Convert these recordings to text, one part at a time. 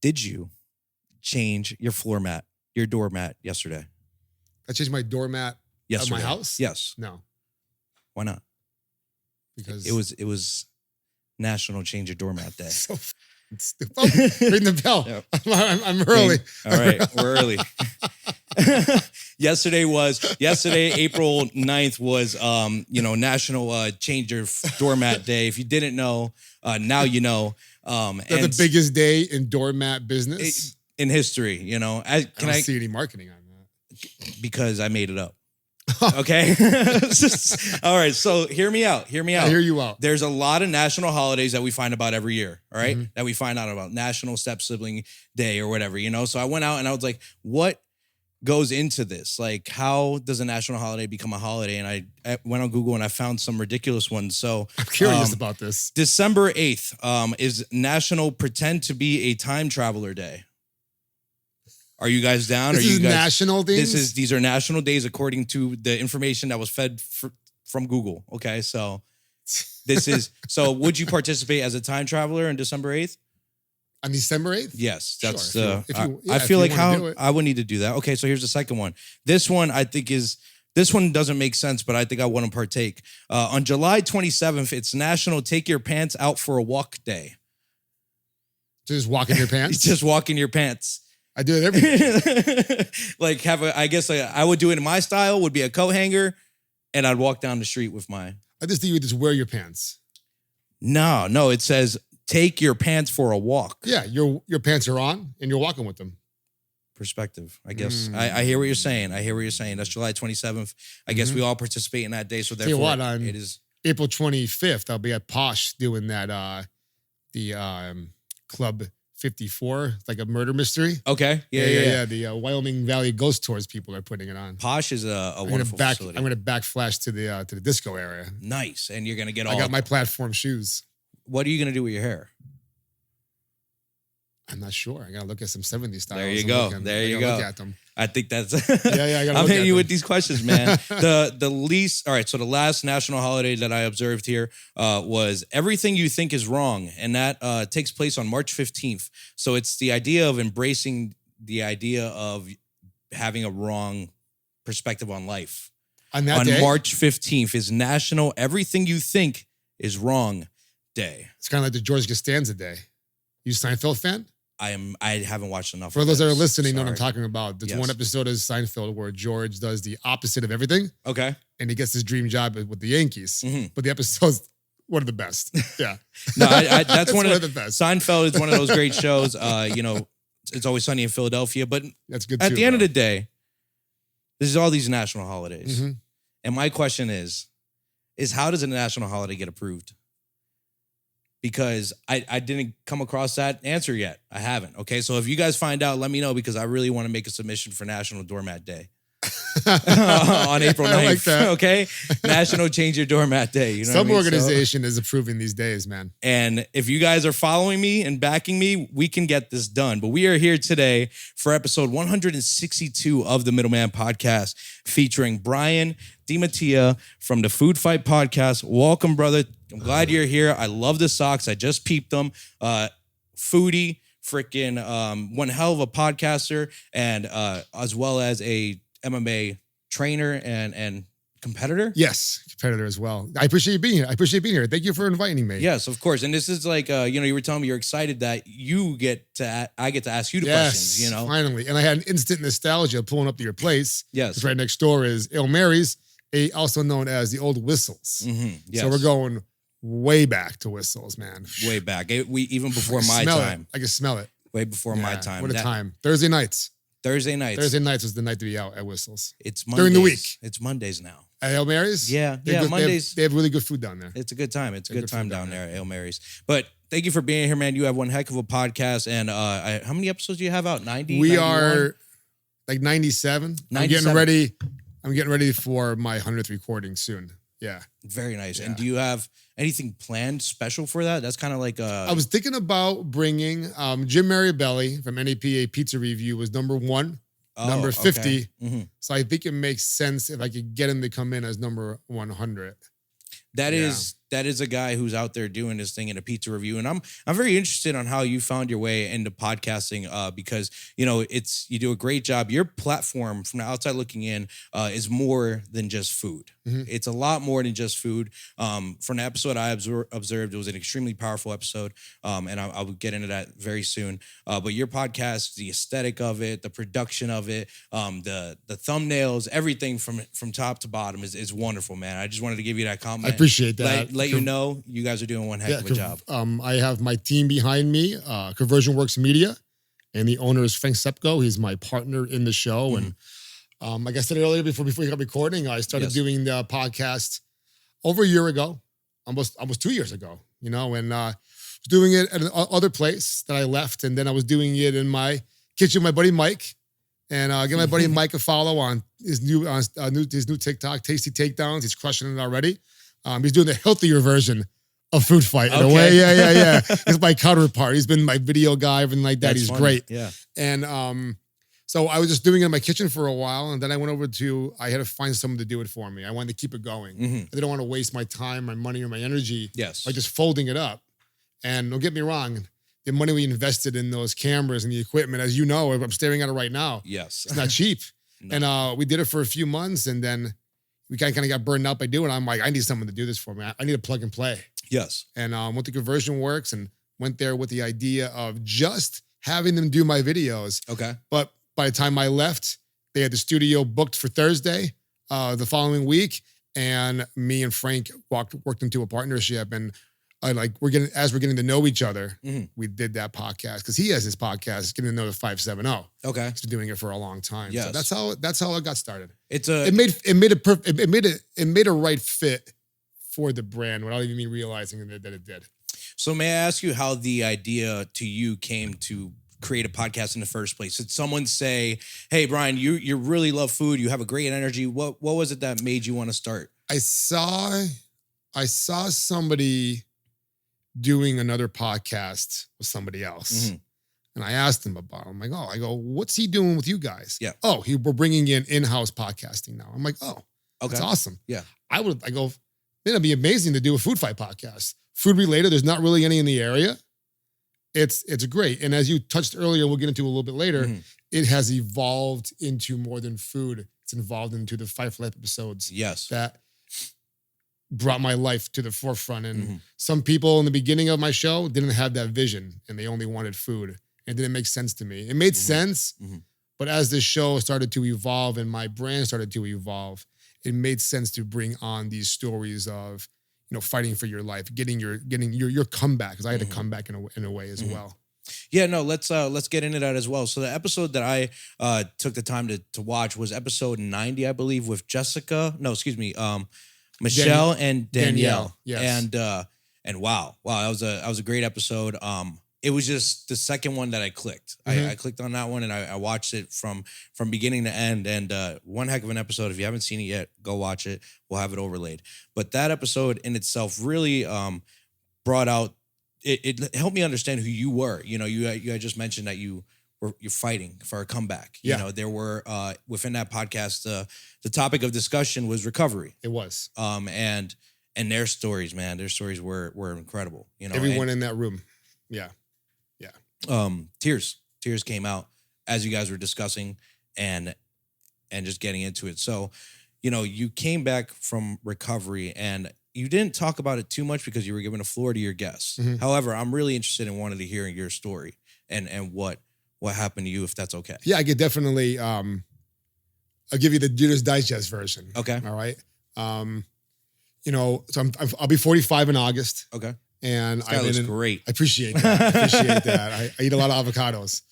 Did you change your doormat yesterday? I changed my doormat of my house? Yes. No. Why not? Because it was National Change Your Doormat Day. So stupid. Oh, ring the bell. Yep. I'm early. All right, we're early. Yesterday, April 9th was, National Change Your Doormat Day. If you didn't know, now you know. That's the biggest day in doormat business in history. I don't see any marketing on that because I made it up. Okay. All right. So hear me out. I hear you out. There's a lot of national holidays that we find about every year. All right. That we find out about National Step Sibling Day or whatever, So I went out and I was like, what goes into this? Like, how does a national holiday become a holiday? And I went on Google and I found some ridiculous ones. So I'm curious about this. December 8th is National Pretend to Be a Time Traveler Day. Are you guys down? This is national days? These are national days according to the information that was fed from Google. Okay, so so would you participate as a time traveler on December 8th? On December 8th? Yes, that's sure. I feel like how I would need to do that. Okay, so here's the second one. This one I think this one doesn't make sense, but I think I want to partake. On July 27th, it's National Take Your Pants Out for a Walk Day. Just walk in your pants? Just walk in your pants. I do it every day. Like I would do it in my style, would be a coat hanger, and I'd walk down the street with my. I just think you would just wear your pants. No, it says take your pants for a walk. Yeah, your pants are on and you're walking with them. Perspective, I guess. I hear what you're saying. That's July 27th. I guess we all participate in that day. So therefore, it is April 25th. I'll be at Posh doing that. The Club 54. It's like a murder mystery. Okay. Yeah. The Wyoming Valley Ghost Tours people are putting it on. Posh is a wonderful facility. I'm going to backflash to the disco area. Nice. And you're going to get I got my platform shoes. What are you going to do with your hair? I'm not sure. I got to look at some 70s styles. There you go. Look at them. I think that's. Yeah. I'm hitting you with these questions, man. All right. So the last national holiday that I observed here was Everything You Think Is Wrong, and that takes place on March 15th. So it's the idea of embracing the idea of having a wrong perspective on life. On day? March 15th is National Everything You Think Is Wrong Day. It's kind of like the George Costanza Day. You a Seinfeld fan? I haven't watched enough. For those that are listening, know what I'm talking about. There's one episode of Seinfeld where George does the opposite of everything. Okay. And he gets his dream job with the Yankees. But the episode's one of the best. Yeah. No, that's one of the best. Seinfeld is one of those great shows. It's Always Sunny in Philadelphia. But that's good. At the end of the day, this is all these national holidays. And my question is how does a national holiday get approved? Because I didn't come across that answer yet. I haven't. Okay, so if you guys find out, let me know because I really want to make a submission for National Doormat Day on April 9th. I like that. Okay, National Change Your Doormat Day. You know Some organization is approving these days, man. And if you guys are following me and backing me, we can get this done. But we are here today for episode 162 of the Middleman Podcast, featuring Brian Dimittia from the Food Fight Podcast. Welcome, brother. I'm glad you're here. I love the socks. I just peeped them. Foodie, freaking one hell of a podcaster, and as well as a MMA trainer and competitor. Yes, competitor as well. I appreciate you being here. Thank you for inviting me. Yes, of course. And this is like, you were telling me you're excited that I get to ask you the questions. Finally. And I had an instant nostalgia pulling up to your place. Yes. Because right next door is Ale Mary's, also known as the Old Whistles. Yes. So we're going way back to Whistles, man. Way back. Even before my time. I can smell it. Way before my time. What a time. Thursday nights. Thursday nights was the night to be out at Whistles. It's Mondays. During the week. It's Mondays now. At Ale Mary's? Yeah. Mondays. They have really good food down there. It's a good time. It's a good time down there at Ale Mary's. But thank you for being here, man. You have one heck of a podcast. And how many episodes do you have out? 90? We 91? are like 97. 97. I'm getting ready for my 100th recording soon. Yeah. Very nice. Yeah. And do you have anything planned special for that? That's kind of like I was thinking about bringing Jim Maribelli from NEPA Pizza Review was number 1, number 50. Okay. So I think it makes sense if I could get him to come in as number 100. That is that is a guy who's out there doing his thing in a pizza review. And I'm very interested on how you found your way into podcasting because, you know, you do a great job. Your platform from the outside looking in is more than just food. Mm-hmm. It's a lot more than just food. From the episode I observed, it was an extremely powerful episode. And I'll get into that very soon. But your podcast, the aesthetic of it, the production of it, the thumbnails, everything from top to bottom is wonderful, man. I just wanted to give you that compliment. I appreciate that. Let you know you guys are doing one heck of a job. I have my team behind me, Conversion Works Media, and the owner is Frank Sepko. He's my partner in the show. Mm-hmm. And like I said earlier, before we got recording, I started doing the podcast over a year ago, almost 2 years ago, you know, and doing it at another place that I left. And then I was doing it in my kitchen with my buddy Mike. And give my buddy Mike a follow on his new TikTok, Tasty Takedowns. He's crushing it already. He's doing the healthier version of Food Fight in a way. Yeah. He's my counterpart. He's been my video guy, everything like that. He's funny. Great. Yeah. And so I was just doing it in my kitchen for a while. And then I went over I had to find someone to do it for me. I wanted to keep it going. Mm-hmm. I didn't want to waste my time, my money, or my energy by just folding it up. And don't get me wrong, the money we invested in those cameras and the equipment, as you know, I'm staring at it right now. Yes. It's not cheap. No. And we did it for a few months, and then we kind of got burned out by doing it. I'm like, I need someone to do this for me. I need a plug and play. Yes. And went to Conversion Works and went there with the idea of just having them do my videos. Okay. But by the time I left, they had the studio booked for Thursday the following week, and me and Frank worked into a partnership. And we're getting to know each other, mm-hmm. we did that podcast because he has his podcast, Getting to Know the 570. Okay, he's been doing it for a long time. Yes. So that's how it got started. It made a right fit for the brand without even me realizing that it did. So may I ask you how the idea to you came to create a podcast in the first place? Did someone say, "Hey, Brian, you really love food. You have a great energy." What was it that made you want to start? I saw somebody doing another podcast with somebody else. Mm-hmm. And I asked him about it. I'm like, I go, what's he doing with you guys? Yeah. Oh, we're bringing in-house podcasting now. I'm like, okay. That's awesome. Yeah. I go, it'd be amazing to do a food fight podcast. Food related, there's not really any in the area. It's great. And as you touched earlier, we'll get into a little bit later, mm-hmm. it has evolved into more than food. It's evolved into the 5 episodes. Yes. That brought my life to the forefront. And mm-hmm. some people in the beginning of my show didn't have that vision and they only wanted food. It didn't make sense to me. It made mm-hmm. sense, mm-hmm. but as this show started to evolve and my brand started to evolve, it made sense to bring on these stories of, you know, fighting for your life, getting your comeback, because I had mm-hmm. to come back in a way as mm-hmm. well. Yeah, no, let's get into that as well. So the episode that I took the time to watch was episode 90, I believe, with Michelle and Danielle. Yes. And wow, that was a great episode. It was just the second one that I clicked. Mm-hmm. I clicked on that one and I watched it from beginning to end. And one heck of an episode. If you haven't seen it yet, go watch it. We'll have it overlaid. But that episode in itself really brought out. It helped me understand who you were. You know, you had just mentioned that you're fighting for a comeback. Yeah. You know, there were within that podcast, the topic of discussion was recovery. It was. And their stories, man, were incredible. You know, everyone in that room. Yeah. Tears came out as you guys were discussing and just getting into it. So, you know, you came back from recovery and you didn't talk about it too much because you were giving a floor to your guests. Mm-hmm. However, I'm really interested in wanting to hear your story and what happened to you, if that's okay. Yeah, I could definitely, I'll give you the Judas Digest version. Okay. All right. You know, so I'll be 45 in August. Okay. And that looks great. I appreciate that. I eat a lot of avocados.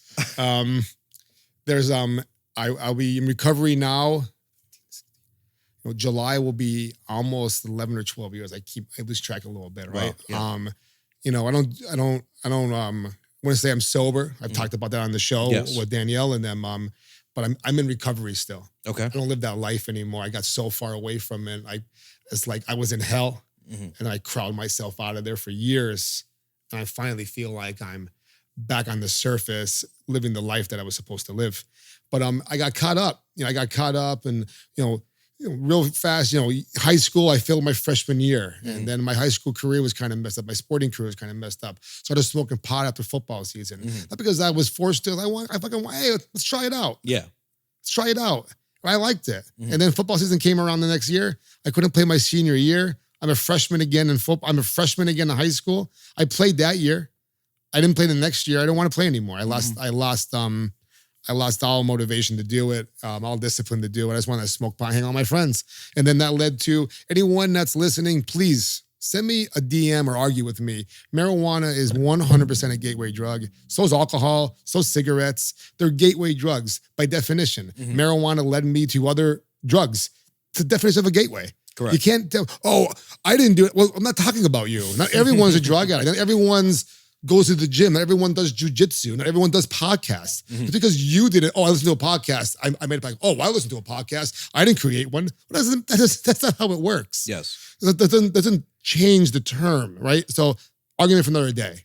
I'll be in recovery now. You know, July will be almost 11 or 12 years. I lose track a little bit, right? Wow, yeah. You know, I don't want to say I'm sober. I've talked about that on the show with Danielle and them. But I'm in recovery still. Okay. I don't live that life anymore. I got so far away from it. It's like I was in hell. Mm-hmm. And I crowd myself out of there for years. And I finally feel like I'm back on the surface, living the life that I was supposed to live. But I got caught up. You know, and, you know, real fast, high school, I failed my freshman year. And then my high school career was kind of messed up. My sporting career was kind of messed up. Started smoking pot after football season. Not because I was forced to. Hey, let's try it out. Yeah. Let's try it out. I liked it. And then football season came around the next year. I couldn't play my senior year. I'm a freshman again in football. I'm a freshman again in high school. I played that year. I didn't play the next year. I don't want to play anymore. I lost all motivation to do it, all discipline to do it. I just wanted to smoke pot, hang out with my friends. And then that led to anyone that's listening, please send me a DM or argue with me. Marijuana is 100% a gateway drug. So is alcohol, so cigarettes. They're gateway drugs by definition. Marijuana led me to other drugs. It's the definition of a gateway. Correct. You can't tell, I didn't do it. Well, I'm not talking about you. Not everyone's a drug addict. Not everyone's goes to the gym. Not everyone does jujitsu. Not everyone does podcasts. It's because you did it. I listened to a podcast. I made it like, I listened to a podcast. I didn't create one. But that's not how it works. Yes. That doesn't change the term, right? So argument for another day.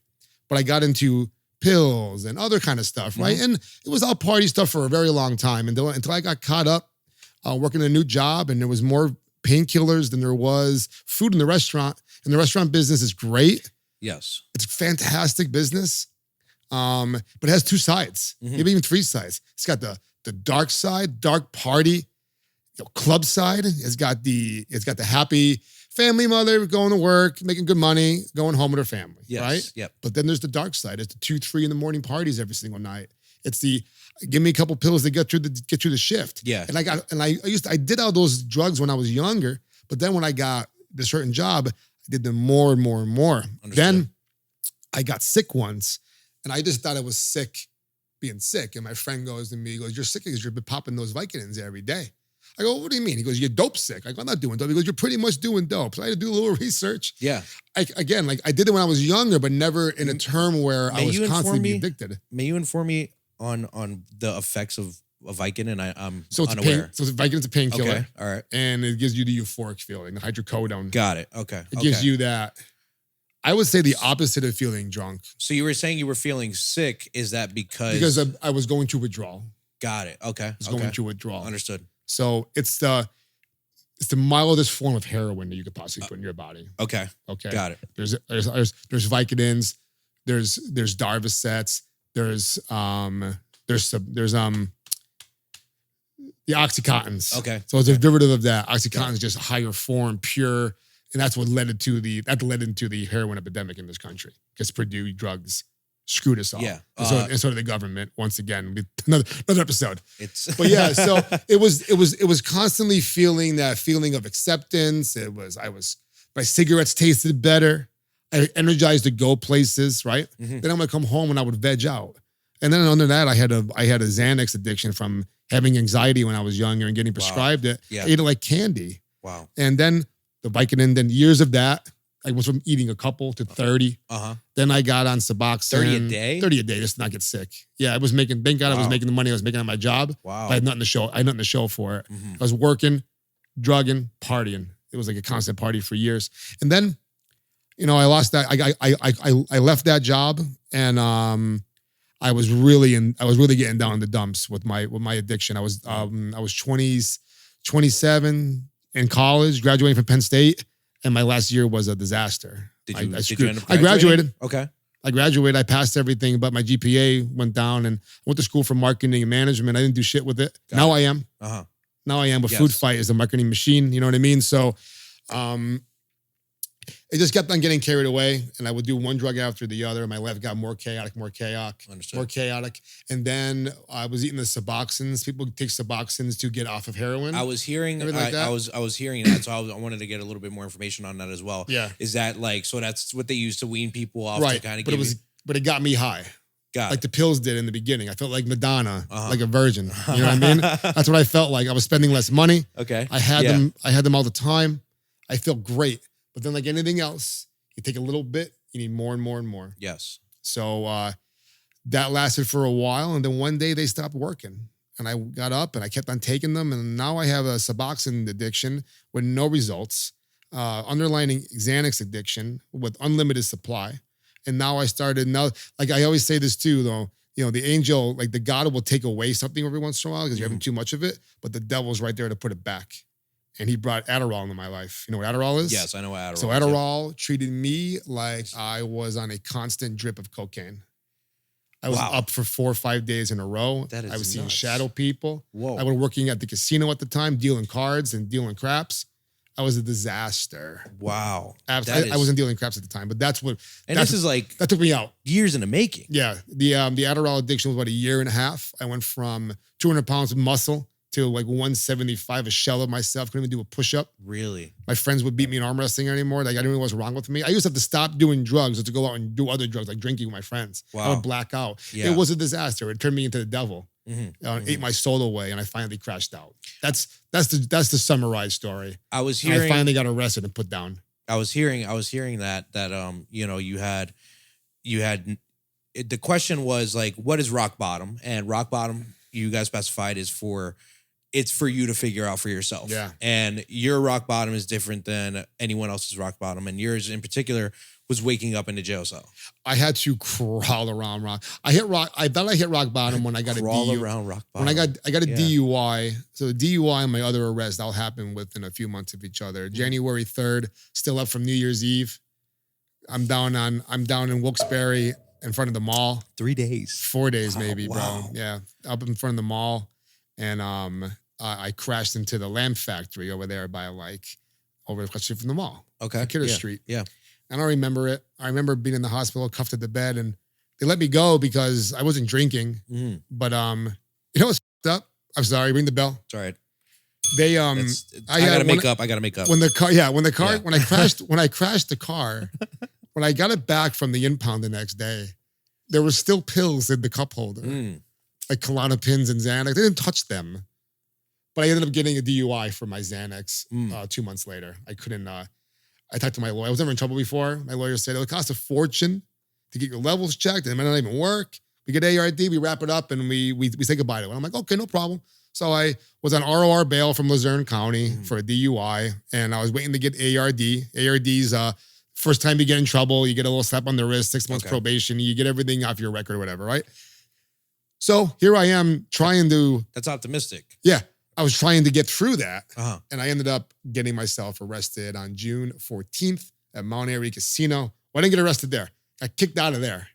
But I got into pills and other kind of stuff, right? And it was all party stuff for a very long time until I got caught up working a new job, and there was more painkillers than there was food in the restaurant. And the restaurant business is great. Yes. It's a fantastic business, but it has two sides, maybe even three sides. It's got the dark side, dark party, club side. It's got the happy family mother going to work, making good money, going home with her family, right? Yep. But then there's the dark side. It's the 2, 3 in the morning parties every single night. It's the give me a couple pills to get through the shift. Yeah. And I did all those drugs when I was younger, but then when I got the certain job, I did them more and more and more. Understood. Then I got sick once, and I just thought I was sick being sick. And my friend goes to me, he goes, "You're sick because you've been popping those Vicodins every day." I go, "What do you mean?" He goes, "You're dope sick." I go, "I'm not doing dope." He goes, "You're pretty much doing dope." So I had to do a little research. Yeah. I did it when I was younger, but never in a term where I was constantly addicted. May you inform me on the effects of a Vicodin? I'm so it's unaware. So Vicodin's a painkiller. Okay, all right. And it gives you the euphoric feeling, the hydrocodone. Got it. Okay. It gives you that. I would say the opposite of feeling drunk. So you were saying you were feeling sick. Is that because? Because I was going through withdrawal. Got it. Okay. I was going through withdrawal. Understood. So it's the mildest form of heroin that you could possibly put in your body. Okay. Got it. There's Vicodins, there's Darvocets, there's the Oxycontins. Okay. So it's a derivative of that. Oxycontin is just higher form, pure, and that's what led into the heroin epidemic in this country. Because Purdue drugs screwed us all. Yeah. And so did the government. Once again, another episode. But yeah, so it was constantly feeling that feeling of acceptance. My cigarettes tasted better. I energized to go places, right? Then I'm gonna come home and I would veg out. And then under that, I had a Xanax addiction from having anxiety when I was younger and getting prescribed it. Yeah. I ate it like candy. Wow. And then the Vicodin, then years of that, I went from eating a couple to 30. Then I got on Suboxone. 30 a day? 30 a day just to not get sick. Yeah, I was making, thank God I was making the money I was making on my job. Wow. I had nothing to show for it. I was working, drugging, partying. It was like a constant party for years. And then, I lost that. I left that job, and I was really getting down in the dumps with my addiction. I was 27 in college, graduating from Penn State, and my last year was a disaster. Did you end up graduating? I graduated. Okay. I graduated. I passed everything, but my GPA went down, and I went to school for marketing and management. I didn't do shit with it. Now I am. Now I am. But Food Fight is a marketing machine. You know what I mean? So, it just kept on getting carried away, and I would do one drug after the other. My life got more chaotic. Understood. More chaotic. And then I was eating the Suboxones. People take Suboxones to get off of heroin. I was hearing I was hearing that, so I wanted to get a little bit more information on that as well. Yeah. Is that so that's what they use to wean people off, right? To kind of but it got me high. Like the pills did in the beginning. I felt like Madonna, like a virgin. You know what I mean? That's what I felt like. I was spending less money. Okay. I had them all the time. I felt great. But then, like anything else, you take a little bit, you need more and more and more. Yes. So that lasted for a while, and then one day they stopped working, and I got up and I kept on taking them, and now I have a Suboxone addiction with no results, underlying Xanax addiction with unlimited supply, and now I always say this too, though. The angel, like the God will take away something every once in a while because you're having too much of it, but the devil's right there to put it back. and he brought Adderall into my life. You know what Adderall is? Yes, I know what Adderall So is, Adderall treated me like I was on a constant drip of cocaine. I was up for 4 or 5 days in a row. That is I was seeing nuts. shadow people. Whoa. I was working at the casino at the time, dealing cards and dealing craps. I was a disaster. Wow. I wasn't dealing craps at the time, but that took me out. Years in the making. Yeah. The Adderall addiction was about 1.5 years. I went from 200 pounds of muscle to like 175, a shell of myself. Couldn't even do a push-up. Really? My friends would beat me in arm wrestling anymore. Like I didn't know what's wrong with me. I used to have to stop doing drugs or to go out and do other drugs, like drinking with my friends. Wow. I would black out. Yeah. It was a disaster. It turned me into the devil. Ate my soul away, and I finally crashed out. That's the summarized story. I finally got arrested and put down. I was hearing that you had the question was like, what is rock bottom? And rock bottom, you guys specified, it's for you to figure out for yourself. Yeah. And your rock bottom is different than anyone else's rock bottom. And yours in particular was waking up in the jail cell. I had to crawl around rock. I thought I hit rock bottom when I got around rock bottom. When I got a DUI. So the DUI and my other arrest all happened within a few months of each other. January 3rd, still up from New Year's Eve. I'm down in Wilkes-Barre in front of the mall. 3 days. 4 days maybe, wow. bro. Yeah. Up in front of the mall. And I crashed into the lamp factory over there by over the street from the mall. Okay. Kidder Street. Yeah. I don't remember it. I remember being in the hospital, cuffed at the bed, and they let me go because I wasn't drinking. But you know what's up? I'm sorry. Ring the bell. It's all right. They I gotta make up. When I crashed the car, when I got it back from the impound the next day, there was still pills in the cup holder, like Klonopins and Xanax. They didn't touch them, but I ended up getting a DUI for my Xanax 2 months later. I couldn't. I talked to my lawyer. I was never in trouble before. My lawyer said it'll cost a fortune to get your levels checked, and it might not even work. We get ARD, we wrap it up, and we say goodbye to it. I'm like, okay, no problem. So I was on ROR bail from Luzerne County for a DUI, and I was waiting to get ARD. ARD's first time you get in trouble, you get a little slap on the wrist, 6 months probation, you get everything off your record or whatever, right? So here I am trying to... That's optimistic. Yeah. I was trying to get through that, and I ended up getting myself arrested on June 14th at Mount Airy Casino. Well, I didn't get arrested there. Got kicked out of there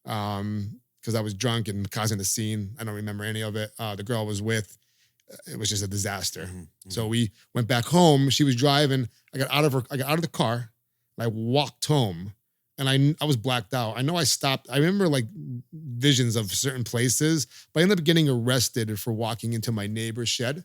because I was drunk and causing a scene. I don't remember any of it. The girl I was with, it was just a disaster. So we went back home. She was driving. I got out of the car, and I walked home. And I was blacked out. I know I stopped. I remember like visions of certain places, but I ended up getting arrested for walking into my neighbor's shed,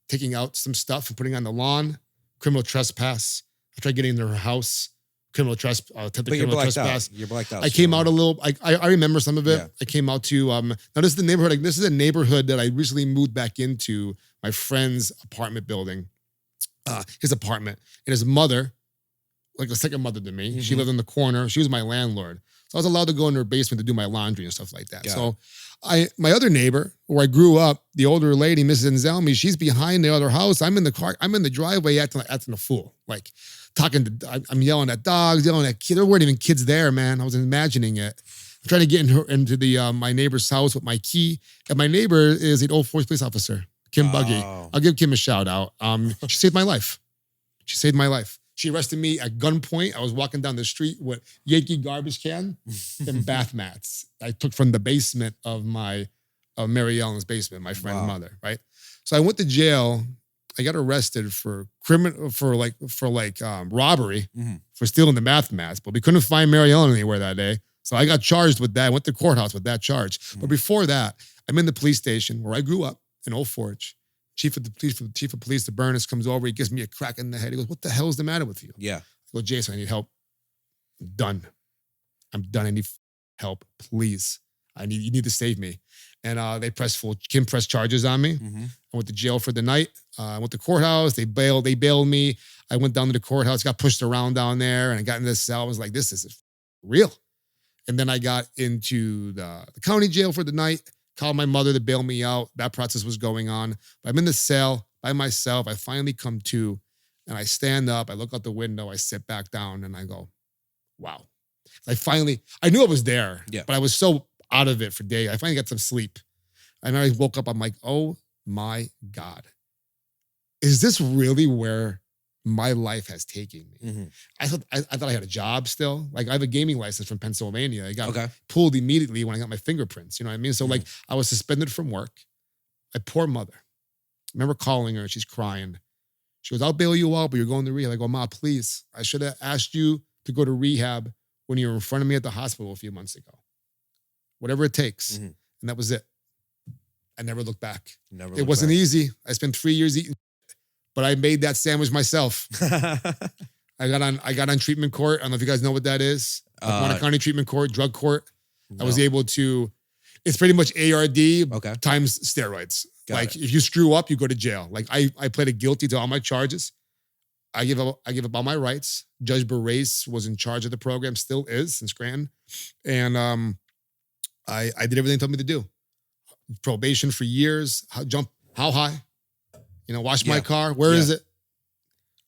taking out some stuff and putting on the lawn, criminal trespass. I tried getting into her house, criminal trespass. You're blacked out. I came out a little, I remember some of it. Yeah. I came out to, now this is the neighborhood, this is a neighborhood that I recently moved back into, my friend's apartment building, his apartment, and his mother, like a second mother to me. She lived in the corner. She was my landlord. So I was allowed to go in her basement to do my laundry and stuff like that. My other neighbor, where I grew up, the older lady, Mrs. Anselmi, she's behind the other house. I'm in the car. I'm in the driveway acting a fool. Like I'm yelling at dogs, yelling at kids. There weren't even kids there, man. I was imagining it. I'm trying to get into the my neighbor's house with my key. And my neighbor is an old Force police officer, Kim Buggy. I'll give Kim a shout out. She saved my life. She arrested me at gunpoint. I was walking down the street with Yankee garbage can and bath mats I took from the basement of Mary Ellen's basement, my friend's mother, right? So I went to jail. I got arrested for robbery for stealing the bath mats, but we couldn't find Mary Ellen anywhere that day. So I got charged with that. I went to courthouse with that charge. But before that, I'm in the police station where I grew up in Old Forge. Chief of police, the Burness, comes over. He gives me a crack in the head. He goes, "What the hell is the matter with you?" Yeah. I go, "Jason, I need help. I'm done. I need help, please. You need to save me." And Kim pressed charges on me. I went to jail for the night. I went to courthouse. They bailed me. I went down to the courthouse, got pushed around down there, and I got in this cell. I was like, this is real. And then I got into the county jail for the night. Called my mother to bail me out. That process was going on. But I'm in the cell by myself. I finally come to, and I stand up. I look out the window. I sit back down, and I go, wow. I knew I was there, but I was so out of it for days. I finally got some sleep. And I woke up. I'm like, oh my God. is this really where my life has taken me? Mm-hmm. I thought I had a job still. Like I have a gaming license from Pennsylvania. I got Okay. pulled immediately when I got my fingerprints. You know what I mean? So like I was suspended from work. My poor mother. I remember calling her and she's crying. She goes, I'll bail you out, but you're going to rehab. I go, Ma, please. I should have asked you to go to rehab when you were in front of me at the hospital a few months ago. Whatever it takes. And that was it. I never looked back. It wasn't easy. I spent 3 years eating, but I made that sandwich myself. I got on treatment court. I don't know if you guys know what that is. Lackawanna County Treatment Court, drug court. No. I was able to, it's pretty much ARD times steroids. Got it. If you screw up, you go to jail. Like I pleaded guilty to all my charges. I give up all my rights. Judge Barace was in charge of the program, still is in Scranton. And I did everything he told me to do. Probation for years. How high? Wash my car. Where is it?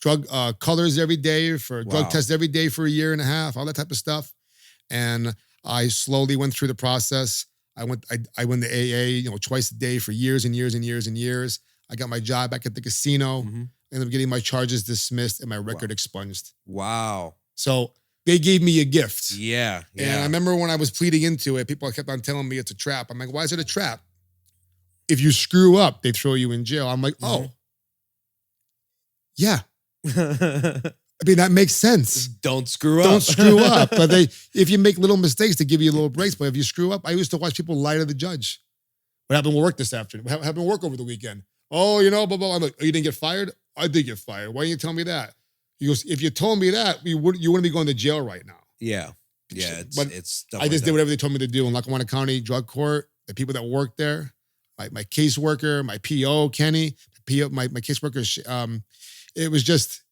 Drug colors every day for drug tests every day for a year and a half, all that type of stuff. And I slowly went through the process. I went to AA, twice a day for years and years and years and years. I got my job back at the casino. Ended up getting my charges dismissed and my record expunged. Wow. So they gave me a gift. Yeah. And I remember when I was pleading into it, people kept on telling me it's a trap. I'm like, why is it a trap? If you screw up, they throw you in jail. I'm like, oh, yeah. I mean, that makes sense. Don't screw up. Don't screw up. But if you make little mistakes, they give you little breaks. But if you screw up, I used to watch people lie to the judge. What happened with work this afternoon? What happened with work over the weekend? Oh, blah, blah. I'm like, oh, you didn't get fired? I did get fired. Why didn't you tell me that? He goes, if you told me that, you wouldn't be going to jail right now. Yeah. Yeah. It's I just did whatever they told me to do in Lackawanna County Drug Court. The people that worked there, my caseworker, my PO, Kenny, my caseworker, it was just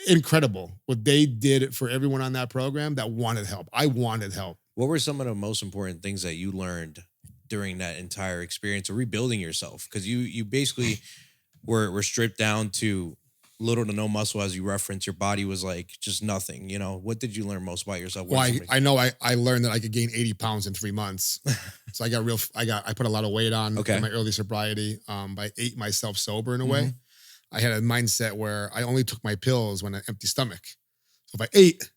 incredible what they did for everyone on that program that wanted help. I wanted help. What were some of the most important things that you learned during that entire experience of rebuilding yourself? Because you basically were stripped down to little to no muscle, as you referenced. Your body was like just nothing. What did you learn most about yourself? Well, I know I learned that I could gain 80 pounds in 3 months. So I put a lot of weight on in my early sobriety. I ate myself sober in a way. I had a mindset where I only took my pills when I had an empty stomach. So if I ate,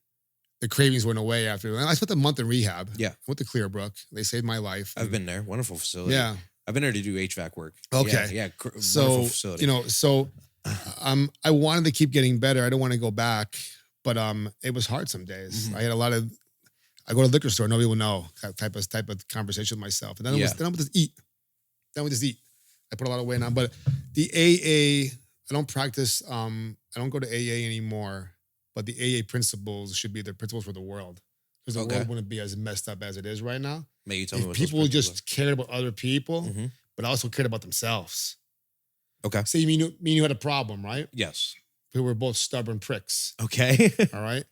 the cravings went away after. And I spent a month in rehab. Yeah. I went to Clearbrook. They saved my life. I've been there. Wonderful facility. Yeah. I've been there to do HVAC work. Okay. Yeah. So, wonderful facility. I wanted to keep getting better. I don't want to go back, but it was hard some days. I had I go to the liquor store, nobody will know, type of conversation with myself. And then I would just eat. I put a lot of weight on. But the AA, I don't practice, I don't go to AA anymore, but the AA principles should be the principles for the world. Because the world wouldn't be as messed up as it is right now. You tell me what people just cared about other people, but also cared about themselves. Okay. Say you had a problem, right? Yes. We were both stubborn pricks. Okay. All right.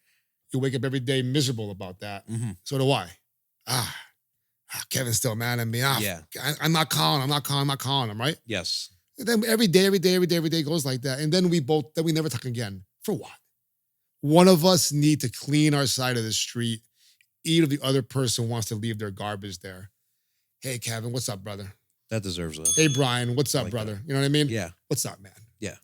You wake up every day miserable about that. So do I. Kevin's still mad at me. I'm not calling him, right? Yes. And then every day goes like that. And then we never talk again. For what? One of us need to clean our side of the street. Either the other person wants to leave their garbage there. Hey, Kevin, what's up, brother? That deserves a... Hey, Brian, what's up, brother? That. You know what I mean? Yeah. What's up, man? Yeah.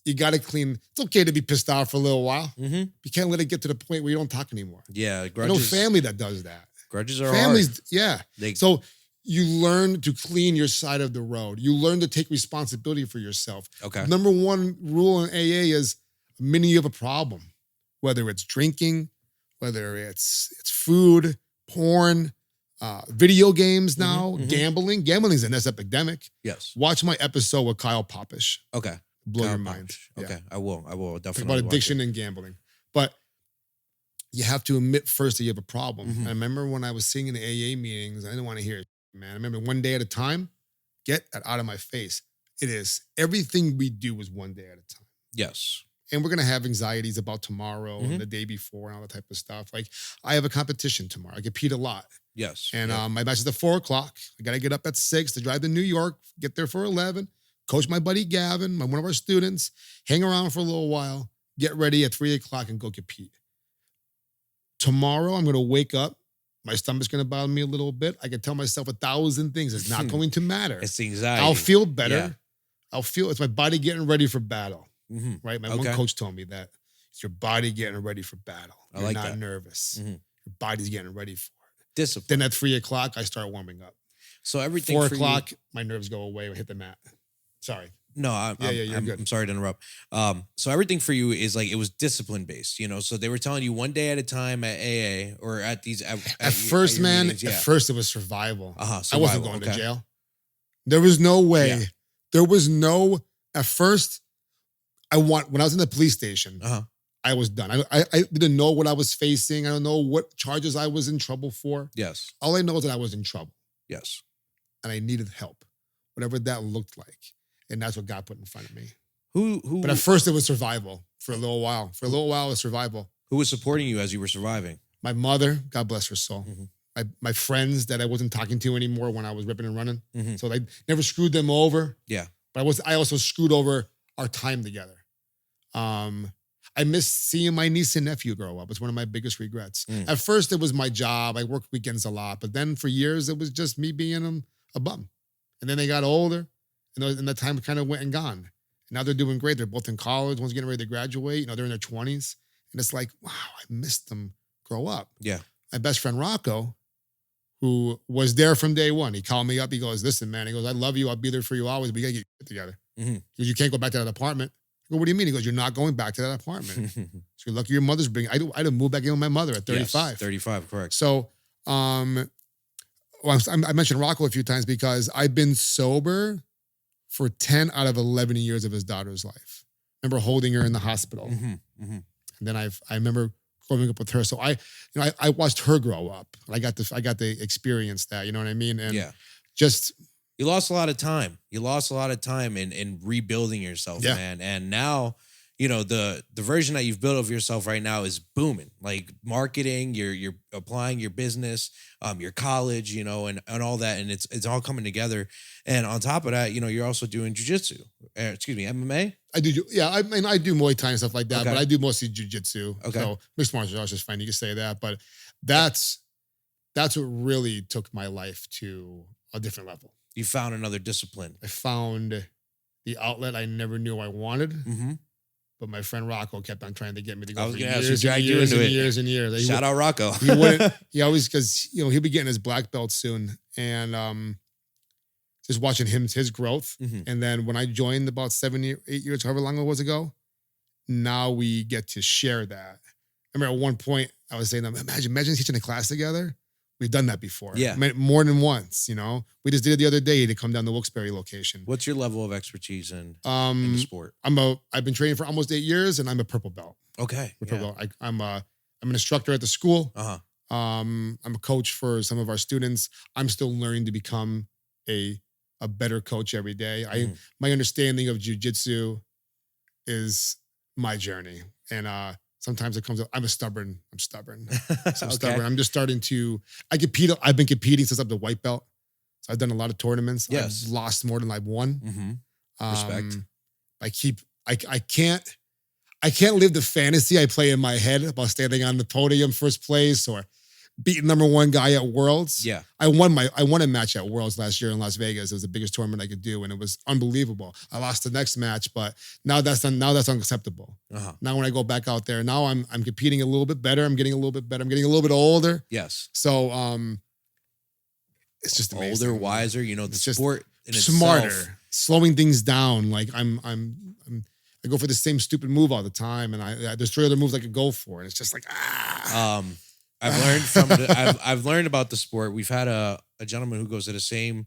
You got to clean. It's okay to be pissed off for a little while. You can't let it get to the point where you don't talk anymore. Yeah. Grudges, family that does that. Grudges are families, hard. Yeah. So you learn to clean your side of the road. You learn to take responsibility for yourself. Okay. Number one rule in AA is the minute you have a problem, whether it's drinking, whether it's food, porn, video games now, gambling. Gambling is an epidemic. Yes. Watch my episode with Kyle Popish. Okay. Blow your mind. Okay. Yeah. I will definitely. Talk about addiction and gambling. But you have to admit first that you have a problem. I remember when I was sitting in the AA meetings, I didn't want to hear it, man. I remember one day at a time, get that out of my face. It is. Everything we do is one day at a time. Yes. And we're going to have anxieties about tomorrow and the day before and all that type of stuff. Like I have a competition tomorrow. I compete a lot. Yes. And my match is at 4:00. I got to get up at 6 to drive to New York, get there for 11, coach my buddy Gavin, one of our students, hang around for a little while, get ready at 3:00 and go compete. Tomorrow, I'm going to wake up. My stomach's going to bother me a little bit. I can tell myself 1,000 things. It's not going to matter. It's anxiety. I'll feel better. I'll feel it's my body getting ready for battle. Mm-hmm. Right? My one coach told me that it's your body getting ready for battle. You're not nervous. Mm-hmm. Your body's getting ready for it. Discipline. Then at 3 o'clock, I start warming up. So everything 4 o'clock, my nerves go away and hit the mat. Sorry. No, I'm good. I'm sorry to interrupt. So everything for you is like, it was discipline based, you know? So they were telling you one day at a time at AA or at these... At first, man, meetings, at first it was survival. I wasn't going to jail. There was no way. Yeah. There was no... At first, when I was in the police station, I was done. I didn't know what I was facing. I don't know what charges I was in trouble for. Yes. All I know is that I was in trouble. Yes. And I needed help, whatever that looked like. And that's what God put in front of me. Who? But at first it was survival for a little while. For a little while it was survival. Who was supporting you as you were surviving? My mother, God bless her soul. Mm-hmm. My friends that I wasn't talking to anymore when I was ripping and running. Mm-hmm. So I never screwed them over. Yeah. But I also screwed over our time together. I miss seeing my niece and nephew grow up. It's one of my biggest regrets. At first it was my job. I worked weekends a lot. But then for years it was just me being a bum. And then they got older. And the time kind of went and gone. Now they're doing great. They're both in college. One's getting ready to graduate. You know, they're in their 20s. And it's like, wow, I missed them grow up. Yeah. My best friend, Rocco, who was there from day one, he called me up. He goes, listen, man. He goes, I love you. I'll be there for you always. We got to get your shit together. Mm-hmm. He goes, you can't go back to that apartment. I go, what do you mean? He goes, you're not going back to that apartment. So you're lucky your mother's bringing. I had to move back in with my mother at 35. Yes, 35, correct. So, I mentioned Rocco a few times because I've been sober for 10 out of 11 years of his daughter's life. I remember holding her in the hospital. Mm-hmm, mm-hmm. And then I remember growing up with her. So I watched her grow up. I got to experience that, you know what I mean? And just... You lost a lot of time. You lost a lot of time in rebuilding yourself, man. And now, you know, the version that you've built of yourself right now is booming. Like marketing, you're applying your business, your college, you know, and all that. And it's all coming together. And on top of that, you know, you're also doing jujitsu. MMA? I do. Yeah, I mean, I do Muay Thai and stuff like that, but I do mostly jujitsu. Okay. So mixed martial arts is fine. You can say that. But that's what really took my life to a different level. You found another discipline. I found the outlet I never knew I wanted. Mm-hmm. But my friend Rocco kept on trying to get me to go for years and years. Shout out Rocco. He wouldn't. He always, because he'll be getting his black belt soon, and just watching his growth. Mm-hmm. And then when I joined about 7 8 years, however long it was ago, now we get to share that. I remember at one point I was saying, imagine teaching a class together. We've done that before. Yeah. More than once, you know. We just did it the other day to come down the Wilkes-Barre location. What's your level of expertise in the sport? I've been training for almost 8 years and I'm a purple belt. Okay. Purple belt. I'm an instructor at the school. Uh-huh. I'm a coach for some of our students. I'm still learning to become a better coach every day. My understanding of jiu-jitsu is my journey. And sometimes it comes up. I'm stubborn. So I'm stubborn. I'm just starting to, I've been competing since I'm the white belt. So I've done a lot of tournaments. Yes. I've lost more than I've won. Mm-hmm. Respect. I can't live the fantasy I play in my head about standing on the podium first place or beating number one guy at Worlds. Yeah. I won a match at Worlds last year in Las Vegas. It was the biggest tournament I could do, and it was unbelievable. I lost the next match, but now that's unacceptable. Uh-huh. Now when I go back out there, now I'm competing a little bit better. I'm getting a little bit better. I'm getting a little bit older. Yes. So it's just amazing. Older, wiser, you know, the sport in smarter, itself. Slowing things down. Like I go for the same stupid move all the time, and there's 3 other moves I could go for, and it's just like I've learned about the sport. We've had a gentleman who goes to the same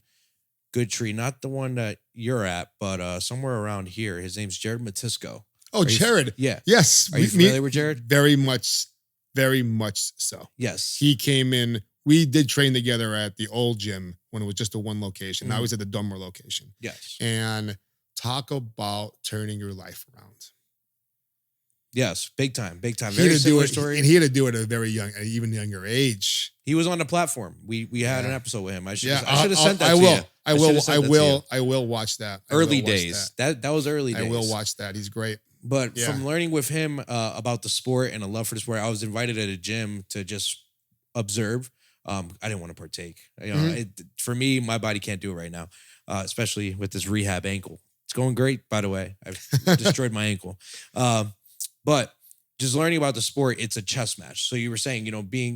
good tree, not the one that you're at, but somewhere around here. His name's Jared Matisco. Oh, Jared. Yeah. Yes. Are you familiar with Jared? Very much so. Yes. He came in. We did train together at the old gym when it was just a one location. Mm-hmm. Now he's at the Dunmore location. Yes. And talk about turning your life around. Yes, big time. Very similar story. And he had to do it at a very young, even younger age. He was on the platform. We had an episode with him. I should have sent that to you. I will watch that. Early days. That was early days. I will watch that. He's great. But from learning with him about the sport and a love for the sport, I was invited at a gym to just observe. I didn't want to partake. You know, for me, my body can't do it right now, especially with this rehab ankle. It's going great, by the way. I've destroyed my ankle. But just learning about the sport, it's a chess match. So you were saying,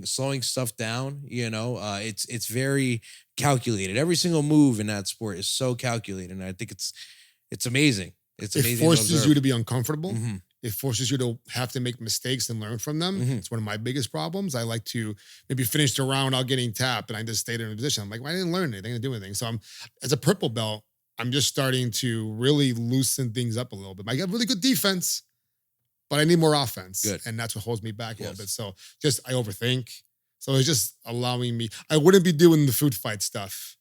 slowing stuff down, it's very calculated. Every single move in that sport is so calculated. And I think it's amazing. It's amazing. It forces you to be uncomfortable. Mm-hmm. It forces you to have to make mistakes and learn from them. Mm-hmm. It's one of my biggest problems. I like to maybe finish the round without getting tapped, and I just stayed in a position. I'm like, well, I didn't learn anything. I didn't do anything. So as a purple belt, I'm just starting to really loosen things up a little bit. I got really good defense, but I need more offense. Good. And that's what holds me back a little bit. So I overthink. So it's just allowing me. I wouldn't be doing the food fight stuff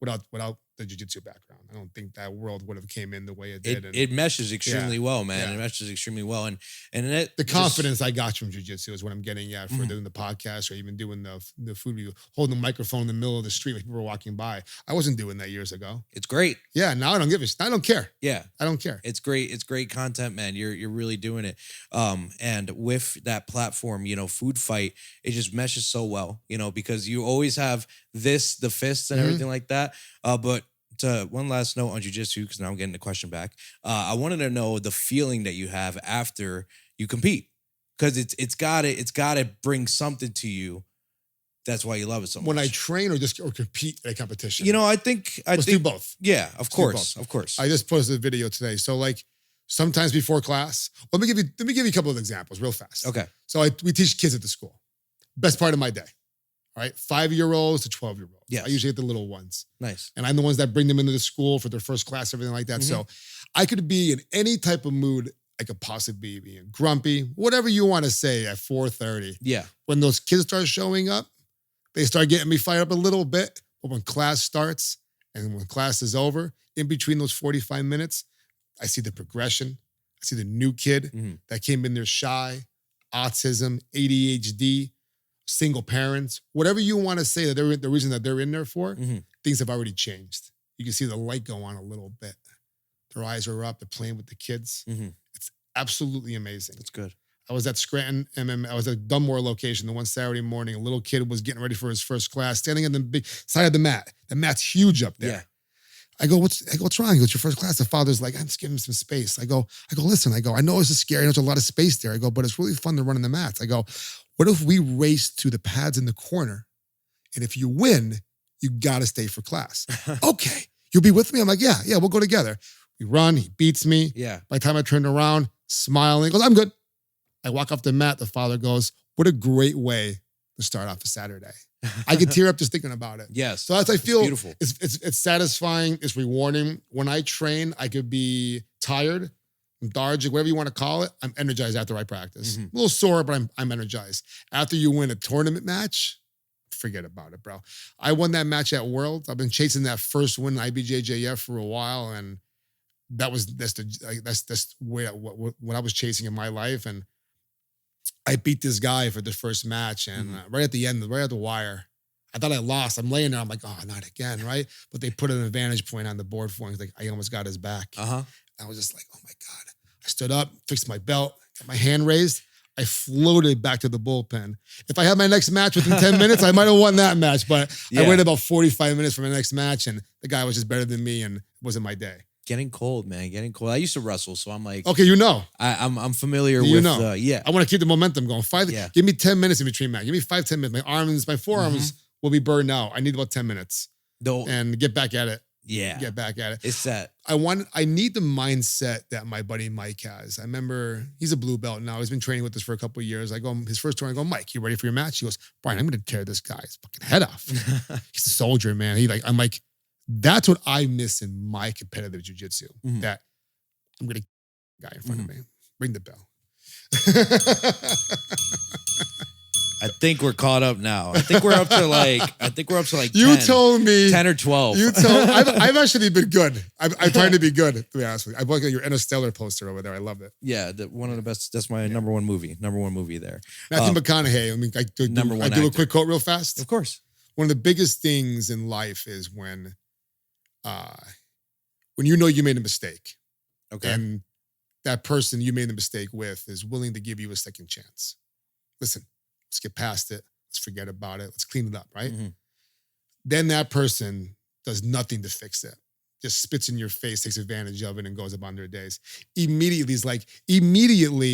without the jiu-jitsu background. I don't think that world would have came in the way it did. It meshes extremely well, man. Yeah. It meshes extremely well. And the confidence I got from jiu-jitsu is what I'm getting at for doing the podcast or even doing the food review, holding the microphone in the middle of the street when people were walking by. I wasn't doing that years ago. It's great. Yeah, now I don't care. Yeah. I don't care. It's great. It's great content, man. You're really doing it. And with that platform, food fight, it just meshes so well, because you always have the fists and everything like that. But to one last note on jiu-jitsu, because now I'm getting the question back. I wanted to know the feeling that you have after you compete, because it's gotta bring something to you. That's why you love it so much. When I train or compete at a competition, I think do both. Yeah, of course. I just posted a video today. So like sometimes before class, let me give you a couple of examples real fast. Okay. So we teach kids at the school. Best part of my day. All right, 5-year-olds to 12-year-olds. Yes. I usually get the little ones. Nice. And I'm the ones that bring them into the school for their first class, everything like that. Mm-hmm. So I could be in any type of mood I could possibly be in. Grumpy, whatever you want to say at 4:30. Yeah. When those kids start showing up, they start getting me fired up a little bit. But when class starts and when class is over, in between those 45 minutes, I see the progression. I see the new kid that came in there shy, autism, ADHD, single parents, whatever you want to say that they're the reason that they're in there for, things have already changed. You can see the light go on a little bit. Their eyes are up. They're playing with the kids. It's absolutely amazing. That's good. I was at Scranton MMA. I was at Dunmore location the one Saturday morning. A little kid was getting ready for his first class, standing on the big side of the mat. The mat's huge up there. Yeah. I go, what's wrong? He goes, your first class. The father's like, I'm just giving him some space. I go, listen, I know this is scary. I know there's a lot of space there. I go, but it's really fun to run in the mats. I go, what if we race to the pads in the corner? And if you win, you got to stay for class. Okay. You'll be with me? I'm like, yeah, we'll go together. We run. He beats me. Yeah. By the time I turned around, smiling, goes, I'm good. I walk off the mat. The father goes, what a great way to start off a Saturday. I could tear up just thinking about it. Yes. So that's, I feel beautiful. It's satisfying. It's rewarding. When I train, I could be tired, lethargic, whatever you want to call it. I'm energized after I practice. A little sore, but I'm energized. After you win a tournament match, forget about it, bro. I won that match at Worlds. I've been chasing that first win in IBJJF for a while, and that's where what I was chasing in my life. And I beat this guy for the first match, and right at the end, right at the wire, I thought I lost. I'm laying there. I'm like, oh, not again, right? But they put an advantage point on the board for me. Like, I almost got his back. I was just like, oh my God. I stood up, fixed my belt, got my hand raised. I floated back to the bullpen. If I had my next match within 10 minutes, I might have won that match. But I waited about 45 minutes for my next match, and the guy was just better than me, and it wasn't my day. Getting cold, man. Getting cold. I used to wrestle, so I'm like, okay, I'm familiar with. I want to keep the momentum going. Give me 10 minutes in between match. Give me 5-10 minutes. My forearms will be burned out. I need about 10 minutes. And get back at it. Yeah. Get back at it. It's that. I need the mindset that my buddy Mike has. I remember he's a blue belt now. He's been training with us for a couple of years. I go, his first tour, I go, Mike, you ready for your match? He goes, Brian, I'm going to tear this guy's fucking head off. He's a soldier, man. I'm like, that's what I miss in my competitive jiu-jitsu. That I'm going to guy in front of me. Ring the bell. I think we're caught up now. I think we're up to like 10, told me 10 or 12. I've actually been good. I'm trying to be good, to be honest with you. I bought your Interstellar poster over there. I loved it. Yeah, one of the best. That's my number one movie there. Matthew McConaughey. I mean, I do a quick quote real fast. Of course. One of the biggest things in life is when you know you made a mistake. Okay. And that person you made the mistake with is willing to give you a second chance. Listen, let's get past it. Let's forget about it. Let's clean it up, right? Then that person does nothing to fix it. just spits in your face, takes advantage of it, and goes about their days. Immediately,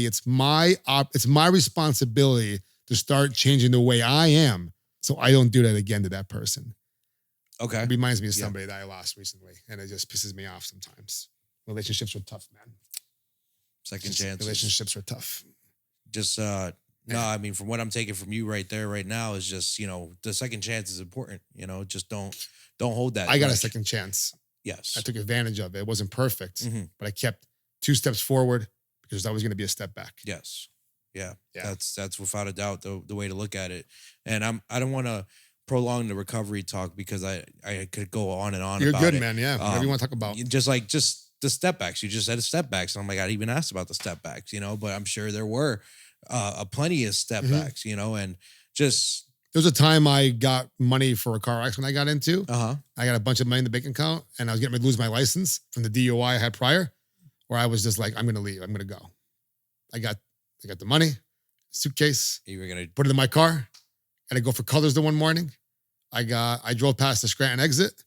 it's my responsibility to start changing the way I am so I don't do that again to that person. Okay. It reminds me of somebody that I lost recently, and it just pisses me off sometimes. Relationships are tough, man. Second chances. Relationships are tough. Just, no, I mean, from what I'm taking from you right now is just, the second chance is important. Just don't hold that. I got a second chance. Yes. I took advantage of it. It wasn't perfect, but I kept 2 steps forward because that was going to be a step back. Yes. Yeah. That's without a doubt the way to look at it. And I don't want to prolong the recovery talk because I could go on and on. You're about good, it. man. Yeah. Whatever you want to talk about. Just the step backs. You just said step backs. And I'm like, I even asked about the step backs, but I'm sure there were plenty of step backs, and just. There was a time I got money for a car accident I got into. Uh-huh. I got a bunch of money in the bank account and I was getting ready to lose my license from the DUI I had prior, where I was just like, I'm going to leave. I'm going to go. I got the money, suitcase. You were going to put it in my car. Had to go for colors the one morning. I drove past the Scranton exit.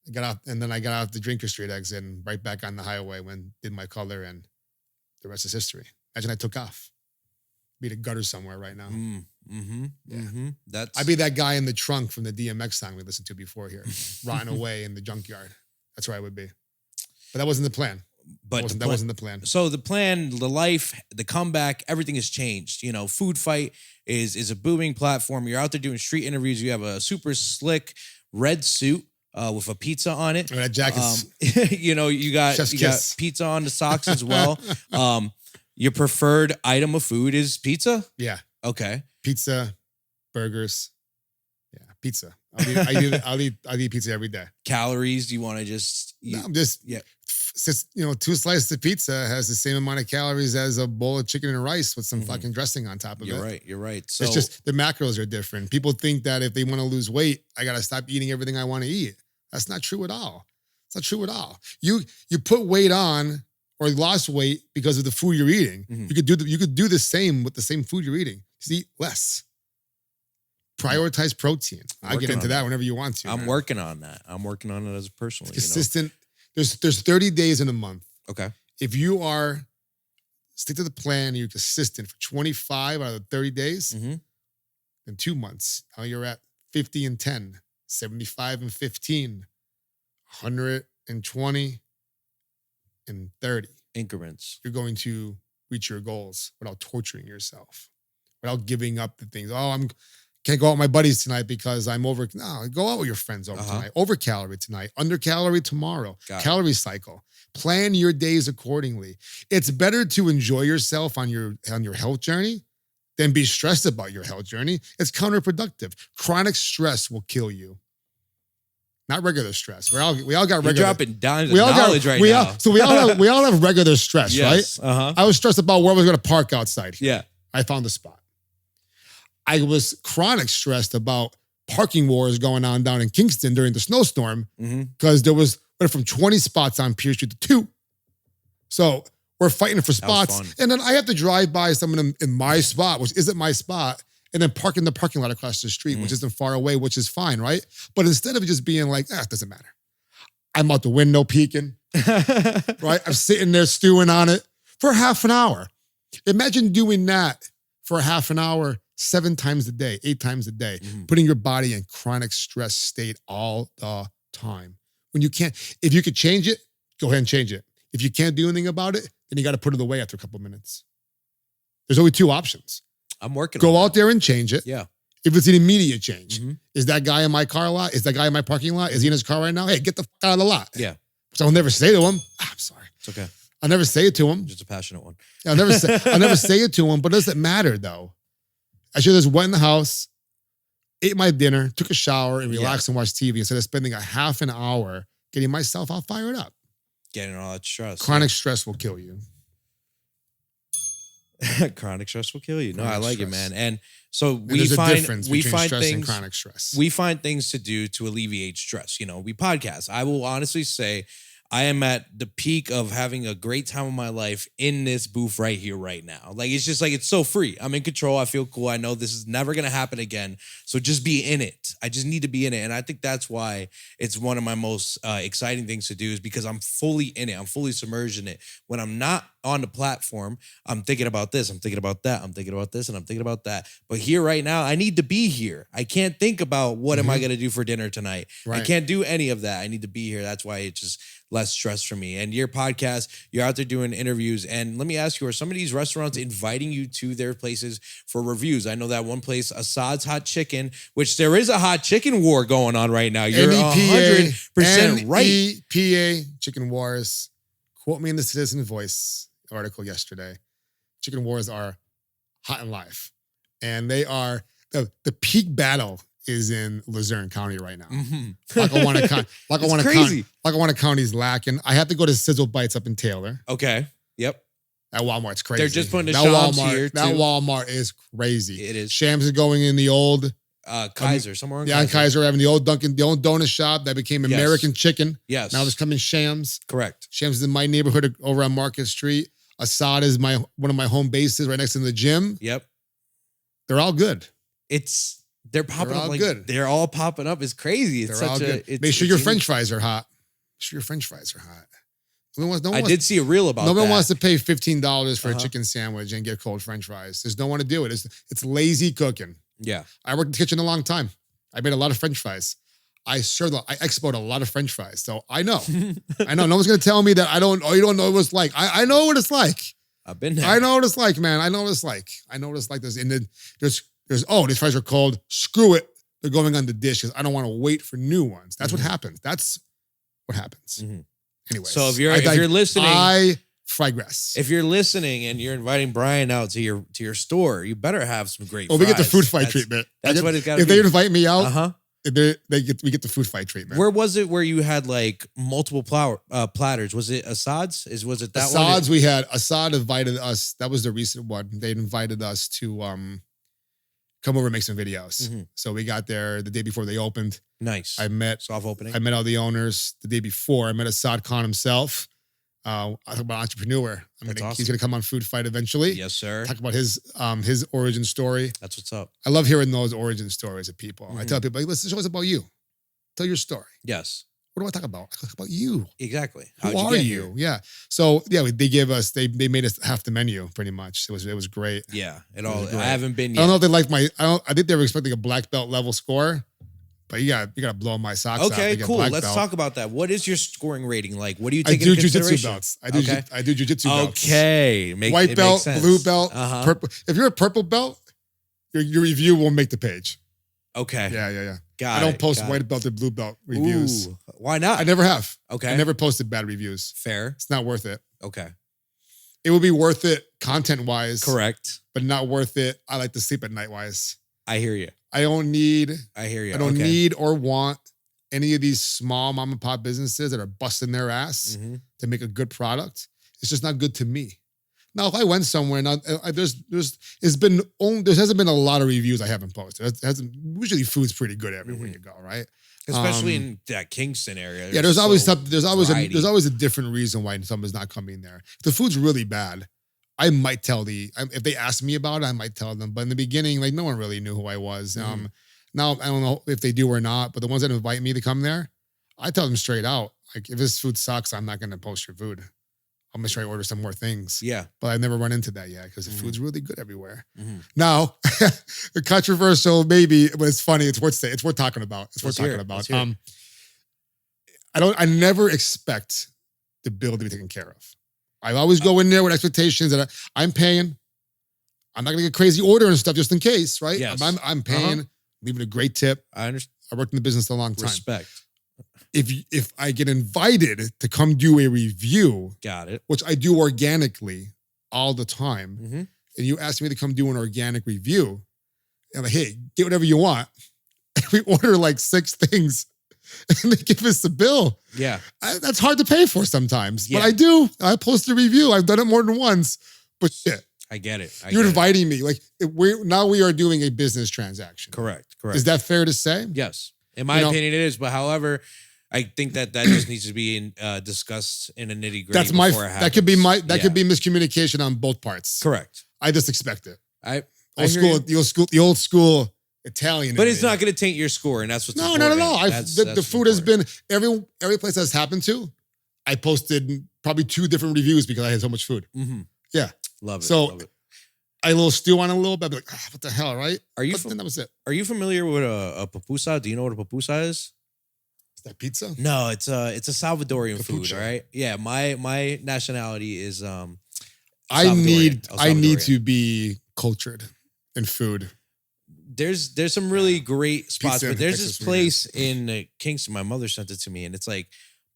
I got out, and then I got out the Drinker Street exit and right back on the highway did my color, and the rest is history. Imagine I took off. Be the gutter somewhere right now. I'd be that guy in the trunk from the DMX song we listened to before here, rotting away in the junkyard. That's where I would be. But that wasn't the plan. That wasn't the plan. So the plan, the life, the comeback, everything has changed. Food Fight is a booming platform. You're out there doing street interviews. You have a super slick red suit with a pizza on it. That jacket's you got pizza on the socks as well. Your preferred item of food is pizza? Yeah. Okay. Pizza, burgers. Yeah, pizza. I'll eat pizza every day. Calories? Do you want to just? Since 2 slices of pizza has the same amount of calories as a bowl of chicken and rice with some fucking dressing on top of it. You're right. So it's just the macros are different. People think that if they want to lose weight, I gotta stop eating everything I want to eat. That's not true at all. It's not true at all. You put weight on or lost weight because of the food you're eating. You could do the same with the same food you're eating. Just eat less. Prioritize protein. I'll get into that whenever you want to. I'm working on that. I'm working on it as a personal. Consistent. There's 30 days in a month. Okay. If you stick to the plan, you're consistent for 25 out of the 30 days, in 2 months, now you're at 50 and 10, 75 and 15, 120 and 30. Increments. You're going to reach your goals without torturing yourself, without giving up the things. Can't go out with my buddies tonight because I'm over. No, go out with your friends over tonight. Over calorie tonight, under calorie tomorrow. Calorie cycle. Plan your days accordingly. It's better to enjoy yourself on your health journey than be stressed about your health journey. It's counterproductive. Chronic stress will kill you. Not regular stress. We all got regular. You're dropping dimes of knowledge right now. So we all have regular stress, yes, right? I was stressed about where I was going to park outside. Yeah. I found the spot. I was chronic stressed about parking wars going on down in Kingston during the snowstorm because there went from 20 spots on Pierce Street to 2. So we're fighting for spots. And then I have to drive by some of them in my spot, which isn't my spot, and then park in the parking lot across the street, which isn't far away, which is fine, right? But instead of just being like, it doesn't matter. I'm out the window peeking, right? I'm sitting there stewing on it for half an hour. Imagine doing that for half an hour 7 times a day, 8 times a day, putting your body in chronic stress state all the time. When you can't, if you could change it, go ahead and change it. If you can't do anything about it, then you got to put it away after a couple of minutes. There's only 2 options. I'm working Go on out there and change it. Yeah. If it's an immediate change, is that guy in my car lot? Is that guy in my parking lot? Is he in his car right now? Hey, get the fuck out of the lot. Yeah. So I'll never say to him, I'm sorry. It's okay. I'll never say it to him. Just a passionate one. I'll never say it to him, but it doesn't matter though. I should have just went in the house, ate my dinner, took a shower, and relaxed and watched TV instead of spending a half an hour getting myself all fired up. Getting all that stress. Chronic stress will kill you. Chronic stress will kill you. No, I like it, man. And so we find stress and chronic stress. We find things to do to alleviate stress. We podcast. I will honestly say I am at the peak of having a great time of my life in this booth right here, right now. Like, it's just like, it's so free. I'm in control. I feel cool. I know this is never going to happen again. So just be in it. I just need to be in it. And I think that's why it's one of my most exciting things to do, is because I'm fully in it. I'm fully submerged in it. When I'm not on the platform, I'm thinking about this, I'm thinking about that, I'm thinking about this, and I'm thinking about that. But here right now, I need to be here. I can't think about what am I going to do for dinner tonight. Right. I can't do any of that. I need to be here. That's why it's just less stress for me. And your podcast, you're out there doing interviews. And let me ask you, are some of these restaurants inviting you to their places for reviews? I know that one place, Assad's Hot Chicken, which there is a hot chicken war going on right now. You're 100% right. NEPA Chicken Wars. Quote me in the Citizen Voice article yesterday. Chicken wars are hot and live. And they are, the peak battle is in Luzerne County right now. Mm-hmm. Lackawanna County's lacking. I have to go to Sizzle Bites up in Taylor. Okay. Yep. That Walmart's crazy. They're just putting the shops here too. That Walmart is crazy. It is. Shams is going in the old Kaiser, somewhere in Kaiser having the old donut shop that became American Chicken. Yes. Now there's coming Shams. Correct. Shams is in my neighborhood over on Market Street. Assad is one of my home bases right next to the gym. Yep. They're all good. They're popping up like good. They're all popping up. It's crazy. It's they're all good. Make sure your French fries are hot. Make sure your French fries are hot. I did see a reel about that. No one wants to pay $15 for a chicken sandwich and get cold French fries. There's no one to do it. It's lazy cooking. Yeah. I worked in the kitchen a long time. I made a lot of French fries. I export a lot of French fries. So I know. I know. No one's going to tell me that you don't know what it's like. I know what it's like. I've been there. I know what it's like, man. I know what it's like. These fries are cold. Screw it. They're going on the dish because I don't want to wait for new ones. That's what happens. That's what happens. Mm-hmm. Anyways. So if you're listening, I digress. If you're listening and you're inviting Brian out to your store, you better have some great fries. We get the food fight treatment. That's what it's got to be. If they invite me out, we get the food fight treatment. Where was it where you had like multiple platters? Was it Assad's? Was it that Assad's one? Assad's we had. Assad invited us. That was the recent one. They invited us to come over and make some videos. Mm-hmm. So we got there the day before they opened. Nice. Soft opening. I met all the owners the day before. I met Assad Khan himself. I talk about entrepreneur. Awesome. He's gonna come on Food Fight eventually. Yes, sir. Talk about his origin story. That's what's up. I love hearing those origin stories of people. Mm-hmm. I tell people, like, listen, show us about you. Tell your story. Yes. What do I talk about? I talk about you. Exactly. Who are you? Yeah. So yeah, they made us half the menu pretty much. It was great. Yeah. I haven't been yet. I don't know if they liked I think they were expecting a black belt level score. But you gotta blow my socks out. Okay, cool. Let's talk about that. What is your scoring rating like? What do you take into consideration? I do jujitsu belts. I do jujitsu belts. Okay. White belt, blue belt, purple. If you're a purple belt, your review won't make the page. Okay. Yeah. I don't post white belt or blue belt reviews. Ooh, why not? I never have. Okay. I never posted bad reviews. Fair. It's not worth it. Okay. It would be worth it content-wise. Correct. But not worth it. I like to sleep at night-wise. I hear you. I don't need need or want any of these small mom and pop businesses that are busting their ass to make a good product. It's just not good to me. Now, if I went somewhere, there hasn't been a lot of reviews I haven't posted. Usually food's pretty good everywhere you go, right? Especially in that Kingston area. Yeah, there's always a different reason why someone's not coming there. If the food's really bad, I might tell if they ask me about it, I might tell them. But in the beginning, like no one really knew who I was. Now I don't know if they do or not, but the ones that invite me to come there, I tell them straight out. Like if this food sucks, I'm not going to post your food. I'll make sure I order some more things. Yeah. But I've never run into that yet because the food's really good everywhere. Now, the controversial maybe, but it's funny. It's worth talking about. I never expect the bill to be taken care of. I always go in there with expectations that I'm paying. I'm not going to get crazy order and stuff just in case, right? Yes. I'm paying, leaving a great tip. I understand. I worked in the business a long time. Respect. If I get invited to come do a review, got it, which I do organically all the time, and you ask me to come do an organic review, and like, hey, get whatever you want. And we order like 6 things. And they give us the bill. Yeah. That's hard to pay for sometimes. Yeah. But I do. I post a review. I've done it more than once. But shit. I get it. You're inviting me. Like we are doing a business transaction. Correct. Is that fair to say? Yes. In my opinion, it is. But however, I think that just needs to be discussed in a nitty gritty. That could be miscommunication on both parts. Correct. I just expect it. The old school Italian. But it's not going to taint your score, and that's what's no, important. not at all. The food has been every place that's happened to. I posted probably 2 different reviews because I had so much food. Mm-hmm. Yeah, love it. So love it. I little stew on it a little bit. I'd be like, what the hell, right? Then that was it. Are you familiar with a pupusa? Do you know what a pupusa is? Is that pizza? No, it's a Salvadorian food. All right. Yeah, my nationality is I need to be cultured in food. There's some really great spots, but there's Texas this place in Kingston. My mother sent it to me, and it's like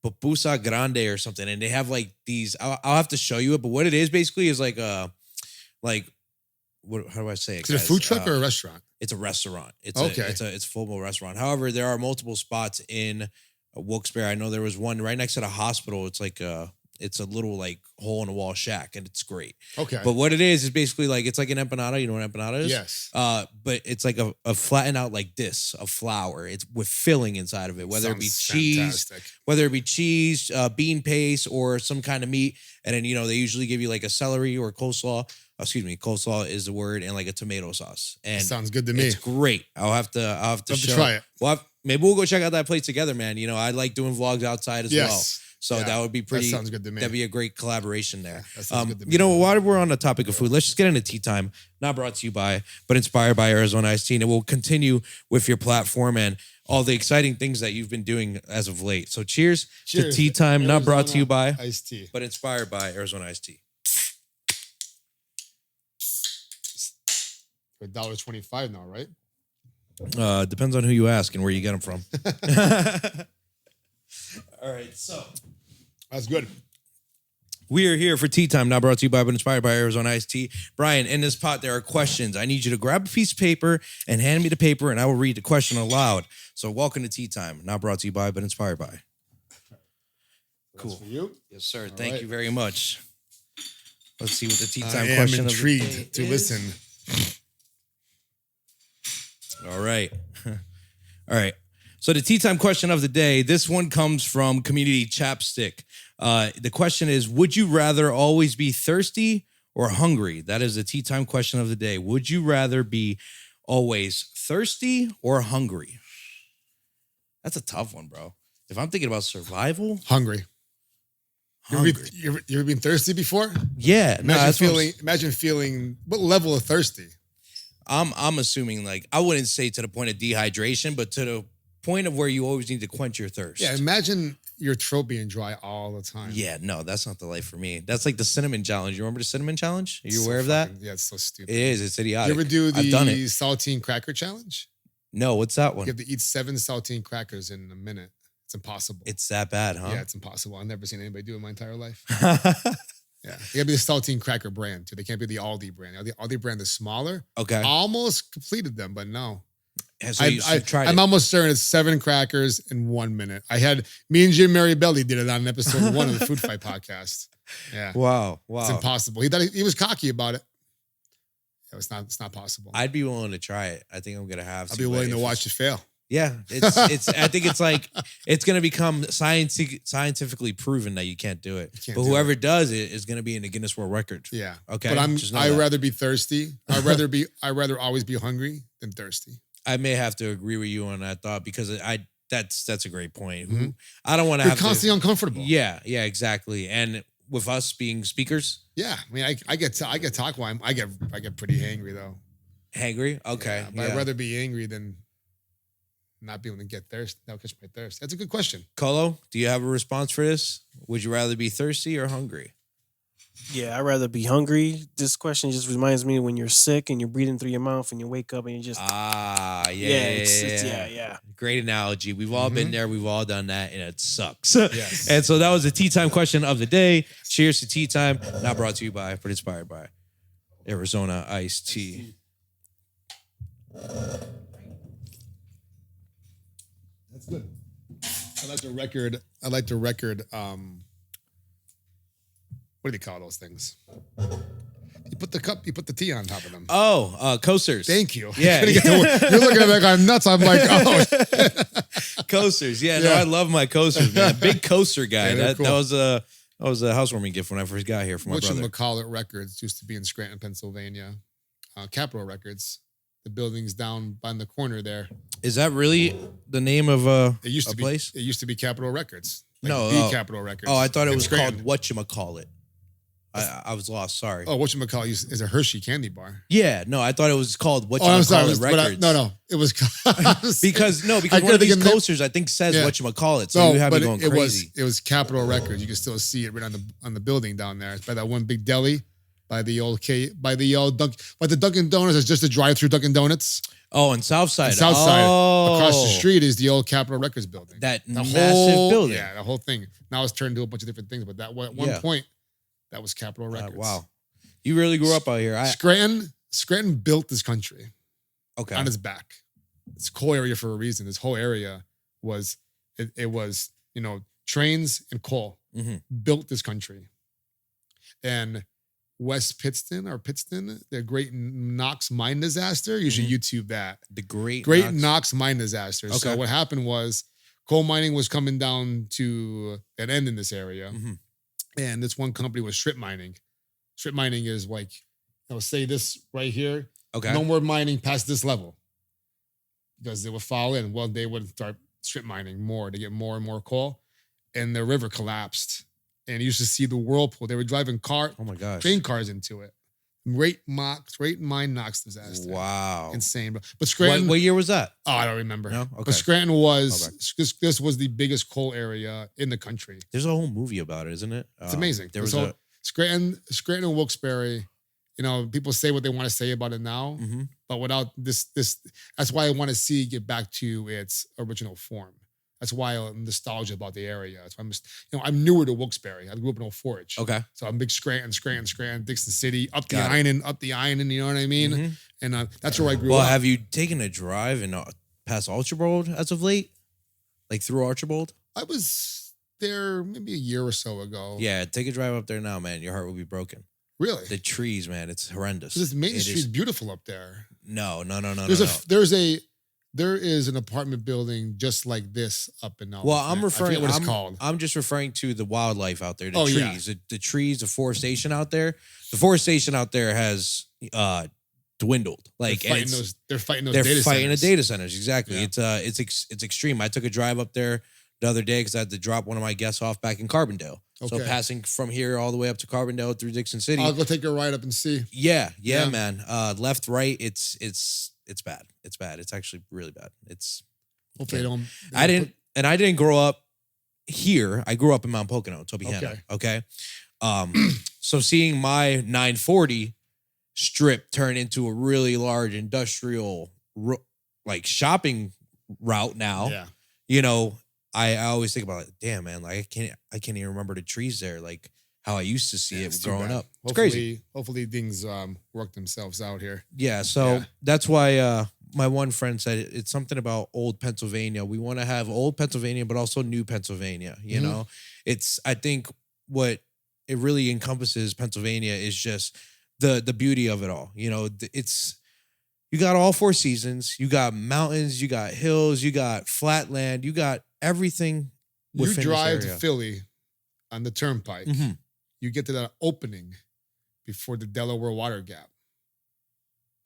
Pupusa Grande or something, and they have like these. I'll have to show you it, but what it is basically is like how do I say it? Is it a food truck or a restaurant? It's a restaurant. It's a full restaurant. However, there are multiple spots in Wilkes-Barre. I know there was one right next to the hospital. It's like it's a little like hole in the wall shack, and it's great. Okay. But what it is basically like it's like an empanada. You know what an empanada is? Yes. But it's like a flattened out like this of flour. It's with filling inside of it, whether it be cheese, bean paste, or some kind of meat. And then they usually give you like a celery or coleslaw. Coleslaw is the word, and like a tomato sauce. And that sounds good to me. It's great. I'll have to try it. Well, maybe we'll go check out that place together, man. I like doing vlogs outside as well. So that would be pretty. That sounds good to me. That'd be a great collaboration there. That sounds good to me. While we're on the topic of food, let's just get into tea time. Not brought to you by, but inspired by Arizona Iced Tea. And we'll continue with your platform and all the exciting things that you've been doing as of late. So cheers to tea time. Not brought to you by Iced Tea, but inspired by Arizona Iced Tea. $1.25 now, right? Depends on who you ask and where you get them from. All right, so that's good. We are here for tea time, not brought to you by, but inspired by Arizona Iced Tea. Brian, in this pot, there are questions. I need you to grab a piece of paper and hand me the paper, and I will read the question aloud. So welcome to tea time, not brought to you by, but inspired by. Cool. That's for you? Yes, sir. Thank you very much. Let's see what the tea time question question I'm intrigued to listen. All right. All right. So the tea time question of the day, this one comes from Community Chapstick. The question is, would you rather always be thirsty or hungry? That is the tea time question of the day. Would you rather be always thirsty or hungry? That's a tough one, bro. If I'm thinking about survival. Hungry. You ever been thirsty before? Yeah. Imagine feeling, what level of thirsty? I'm assuming like, I wouldn't say to the point of dehydration, but to the point of where you always need to quench your thirst. Yeah, imagine your throat being dry all the time. Yeah, no, that's not the life for me. That's like the cinnamon challenge. You remember the cinnamon challenge? Are you aware of that? Yeah, it's so stupid. It is. It's idiotic. You ever do the saltine cracker challenge? No, what's that one? You have to eat 7 saltine crackers in a minute. It's impossible. It's that bad, huh? Yeah, it's impossible. I've never seen anybody do it in my entire life. Yeah, they gotta be the saltine cracker brand too. They can't be the Aldi brand. The Aldi brand is smaller. Okay. I almost completed them, but no. So I'm almost certain it's 7 crackers in 1 minute. Me and Jim Maribelli did it on episode 1 of the Food Fight podcast. Yeah. Wow. It's impossible. He was cocky about it. Yeah, it's not possible. I'd be willing to try it. I think I'm gonna have to. I'll be willing to watch you fail. Yeah, it's. I think it's like it's going to become scientifically proven that you can't do it. But whoever does it is going to be in the Guinness World Record. Yeah. Okay. But I'd rather be thirsty. I'd rather always be hungry than thirsty. I may have to agree with you on that thought because that's a great point. Mm-hmm. I don't want to have constantly uncomfortable. Yeah, exactly. And with us being speakers, yeah. I mean, I get talk while I get pretty hangry though. Hangry? Okay. Yeah, but I'd rather be angry than not be able to get thirst. That'll catch my thirst. That's a good question. Colo, do you have a response for this? Would you rather be thirsty or hungry? Yeah, I'd rather be hungry. This question just reminds me when you're sick and you're breathing through your mouth and you wake up and you just... Yeah. Great analogy. We've all been there. We've all done that, and it sucks. Yes. And so that was the tea time question of the day. Cheers to tea time. Not brought to you by, but inspired by Arizona Iced Tea. That's good. I like the record. What do they call those things? put the cup, you put the tea on top of them. Oh, coasters. Thank you. Yeah. You're looking at me like I'm nuts. I'm like, oh. Coasters. Yeah, no, I love my coasters, man. Big coaster guy. Yeah, That was a housewarming gift when I first got here from my brother. Whatchamacallit Records used to be in Scranton, Pennsylvania. Capitol Records. The building's down by the corner there. Is that really the name of it used to be, place? It used to be Capitol Records. No, Capitol Records. Oh, I thought it was Scranton. called Whatchamacallit. I was lost. Sorry. Oh, whatchamacallit is a Hershey candy bar. Yeah, no, I thought it was called Oh, I'm sorry. Records. No, it was because one of these coasters I think says whatchamacallit, so you have me going crazy. It was Capitol Records. You can still see it right on the building down there. It's by that one big deli, by the Dunkin' Donuts. It's just a drive-through Dunkin' Donuts. Oh, and Southside. Southside. Across the street is the old Capitol Records building. That massive building. Yeah, the whole thing. Now it's turned into a bunch of different things, but that one point, that was Capitol Records. Wow. You really grew up out here. Scranton built this country on its back. It's a coal area for a reason. This whole area was, trains and coal built this country. And West Pittston, the Great Knox mine disaster. You should YouTube that. The Great Knox mine disaster. Okay. So what happened was coal mining was coming down to an end in this area. And this one company was strip mining. Strip mining is like, say this right here. Okay. No more mining past this level. Because they would fall in. Well, they would start strip mining more to get more and more coal. And the river collapsed. And you used to see the whirlpool. They were driving train cars into it. Great mine Knox disaster. Wow. Insane. But Scranton. What year was that? Oh, I don't remember. No? Okay. But Scranton was, this was the biggest coal area in the country. There's a whole movie about it, isn't it? It's amazing. Scranton and Wilkes-Barre, people say what they want to say about it now, but without this, that's why I want to see it get back to its original form. That's why I'm nostalgic about the area. That's why I'm newer to Wilkes-Barre. I grew up in Old Forge. Okay. So I'm big Scranton, Dixon City, up the Iron, you know what I mean? And that's where I grew up. Well, have you taken a drive past Archibald as of late? Like through Archibald? I was there maybe a year or so ago. Yeah, take a drive up there now, man. Your heart will be broken. Really? The trees, man. It's horrendous. This Main Street's beautiful up there. No. There is an apartment building just like this up in Elmwood. Well, I forget what it's called. I'm just referring to the wildlife out there, the trees. Yeah. The trees, the forestation out there. The forestation out there has dwindled. Like they're fighting the data centers. Exactly. Yeah. It's extreme. I took a drive up there the other day because I had to drop one of my guests off back in Carbondale. Okay. So passing from here all the way up to Carbondale through Dixon City. I'll go take a ride up and see. Yeah, man. Left, right, it's bad. It's bad. It's actually really bad. Hopefully I didn't grow up here. I grew up in Mount Pocono, Tobyhanna. Okay. So seeing my 940 strip turn into a really large industrial shopping route now. Yeah. I always think about it. Damn, man, like I can't even remember the trees there, like how I used to see it growing up. It's crazy. Hopefully things work themselves out here. Yeah, so that's why my one friend said it's something about old Pennsylvania. We want to have old Pennsylvania, but also new Pennsylvania. You know, I think what it really encompasses Pennsylvania is just the beauty of it all. You got all four seasons. You got mountains. You got hills. You got flat land. You got everything. You drive to Philly on the turnpike. You get to that opening before the Delaware Water Gap.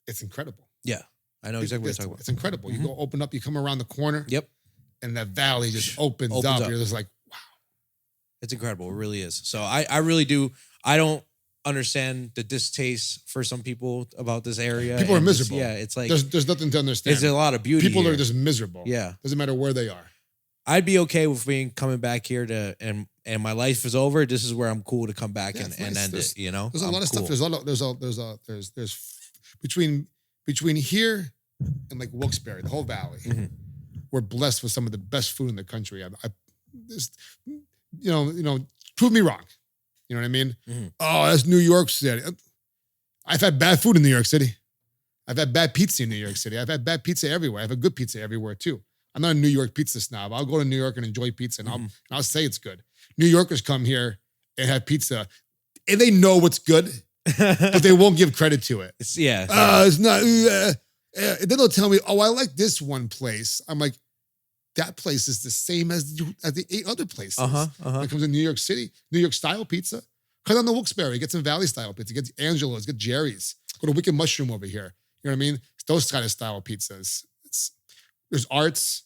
It's incredible. Yeah, I know exactly what you're talking about. It's incredible. You go open up, you come around the corner. Yep. And that valley just opens up. You're just like, wow. It's incredible. It really is. So I really do. I don't understand the distaste for some people about this area. People are miserable. It's like there's nothing to understand. There's a lot of beauty. People here. are just miserable. Yeah. Doesn't matter where they are. I'd be okay with coming back here and my life is over. This is where I'm cool to come back and end it. There's a lot of stuff. There's between here and like Wilkes-Barre, the whole valley. We're blessed with some of the best food in the country. Prove me wrong. You know what I mean? Oh, that's New York City. I've had bad food in New York City. I've had bad pizza in New York City. I've had bad pizza everywhere. I've had good pizza everywhere too. I'm not a New York pizza snob. I'll go to New York and enjoy pizza, and I'll say it's good. New Yorkers come here and have pizza, and they know what's good, but they won't give credit to it. It's not. Then they'll tell me, "Oh, I like this one place." I'm like, that place is the same as the 8 other places. When it comes to New York City, New York style pizza. Cut down the Wilkes-Barre, get some Valley style pizza, get Angelo's, get Jerry's, go to Wicked Mushroom over here. You know what I mean? It's those kind of style pizzas. There's arts.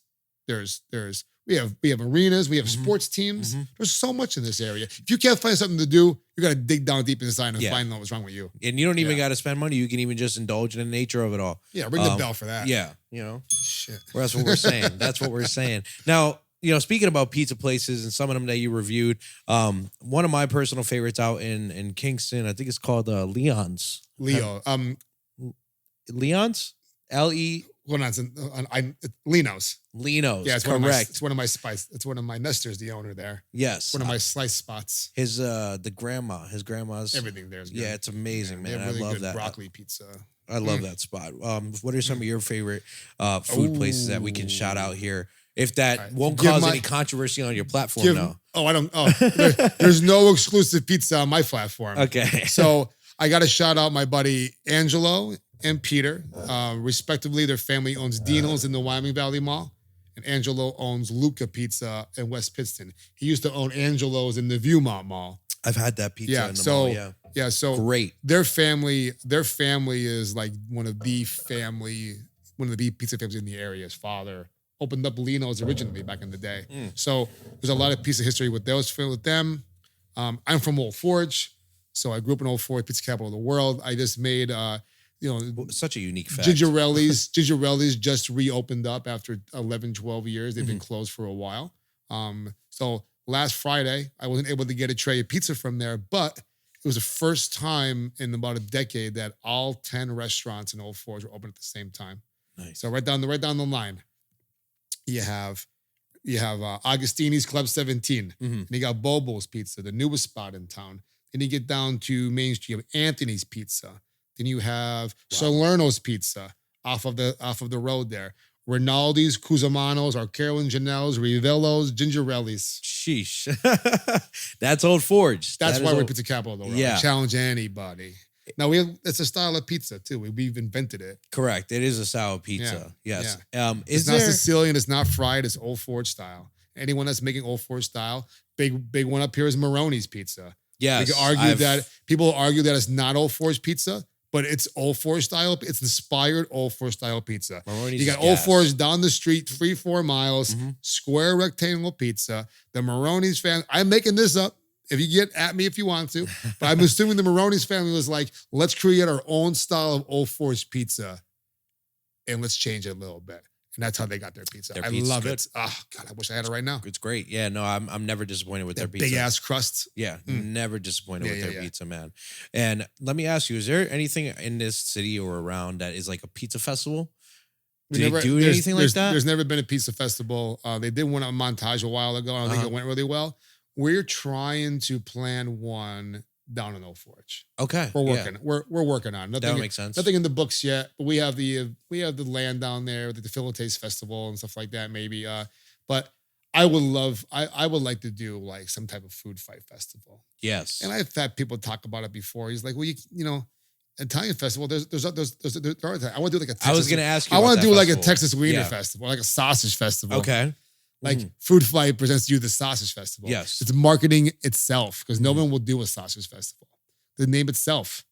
We have arenas. We have sports teams. There's so much in this area. If you can't find something to do, you got to dig down deep inside and find out what's wrong with you. And you don't even got to spend money. You can even just indulge in the nature of it all. Yeah, ring the bell for that. Yeah, you know. Shit. Well, that's what we're saying. That's what we're saying. Now, you know, speaking about pizza places and some of them that you reviewed, one of my personal favorites out in Kingston, I think it's called Leon's. Leon's? L-E... Well, Lino's. Lino's. Yeah, it's correct. It's one of my spice. It's one of my Nesters, the owner there. Yes. One of my slice spots. His grandma's everything there is good. Yeah, it's amazing, man. Really I love good that broccoli pizza. I love that spot. What are some of your favorite food places that we can shout out here? If that won't cause any controversy on your platform, no. Oh, I don't. Oh, there's no exclusive pizza on my platform. Okay. So I got to shout out my buddy Angelo and Peter. Respectively, their family owns Dino's in the Wyoming Valley Mall, and Angelo owns Luca Pizza in West Pittston. He used to own Angelo's in the Viewmont Mall. I've had that pizza in the mall, yeah. So great. Their family is like one of the pizza families in the area. His father opened up Lino's originally back in the day. So there's a lot of pizza history with them. I'm from Old Forge, so I grew up in Old Forge, pizza capital of the world. I just made such a unique fact. Gingerelli's just reopened up after 11, 12 years. They've been closed for a while. So last Friday, I wasn't able to get a tray of pizza from there, but it was the first time in about a decade that all 10 restaurants in Old Forge were open at the same time. Nice. So right down the line, you have Agostini's Club 17, and you got Bobo's Pizza, the newest spot in town. Then you get down to Main Street, you have Anthony's Pizza. Then you have Salerno's Pizza off of the road there. Rinaldi's, Cusamanos, Arcaro and Janelle's, Rivello's, Gingerelli's. Sheesh. That's Old Forge. That's why we're pizza capital of the world. Yeah. Challenge anybody. Now it's a style of pizza too. We've invented it. Correct. It is a style of pizza. Yeah. Yes. Yeah. It's not Sicilian. It's not fried. It's Old Forge style. Anyone that's making Old Forge style, big one up here is Maroni's Pizza. Yes. People argue that it's not Old Forge pizza, but it's Old Forge style. It's inspired Old Forge style pizza. Maroni's you got Old Forge down the street, 3-4 miles, square rectangle pizza. The Maroni's family, I'm making this up. If you get at me if you want to, but I'm assuming the Maroni's family was like, let's create our own style of Old Forge pizza and let's change it a little bit. And that's how they got their pizza. I love it. Oh, God, I wish I had it right now. It's great. Yeah, no, I'm never disappointed with their pizza. Big ass crust. Yeah, never disappointed with their pizza, man. And let me ask you, is there anything in this city or around that is like a pizza festival? Do they do anything like that? There's never been a pizza festival. They did one at Montage a while ago. I don't think it went really well. We're trying to plan one down in Old Forge. Okay, we're working. We're working on nothing. That makes sense. Nothing in the books yet, but we have the land down there, the Philates Festival and stuff like that. Maybe, but I would like to do like some type of food fight festival. Yes, and I've had people talk about it before. He's like, well, you know. Italian festival. There are. I want to do like a. Texas, I was going to ask you. I want to do festival. like a Texas Wiener festival, like a sausage festival. Okay. Like Food Fight presents you the sausage festival. Yes. It's marketing itself because no one will do a sausage festival. The name itself.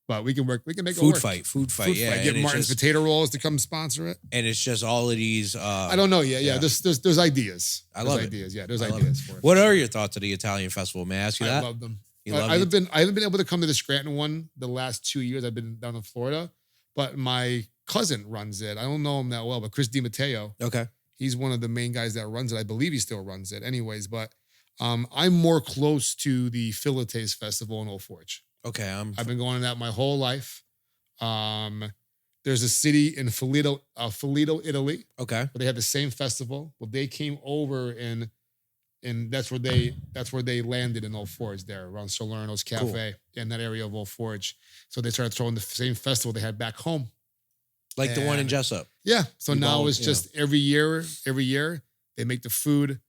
But we can make it work. Food fight. Yeah. Get Martin's Potato Rolls to come sponsor it. And it's just all of these. I don't know. Yeah. There's ideas. I love ideas. Yeah, there's ideas for it. What are your thoughts of the Italian festival? May I ask you that? I love them. I haven't been able to come to the Scranton one the last 2 years. I've been down in Florida, but my cousin runs it. I don't know him that well, but Chris Dimittia. Okay. He's one of the main guys that runs it. I believe he still runs it. Anyways, but I'm more close to the Philates Festival in Old Forge. Okay. I've been going to that my whole life. There's a city in Foligno, Italy. Okay. Where they had the same festival. Well, they came over and that's where they landed in Old Forge there, around Salerno's Cafe in that area of Old Forge. So they started throwing the same festival they had back home. Like the one in Jessup. Yeah. So now it's just every year they make the food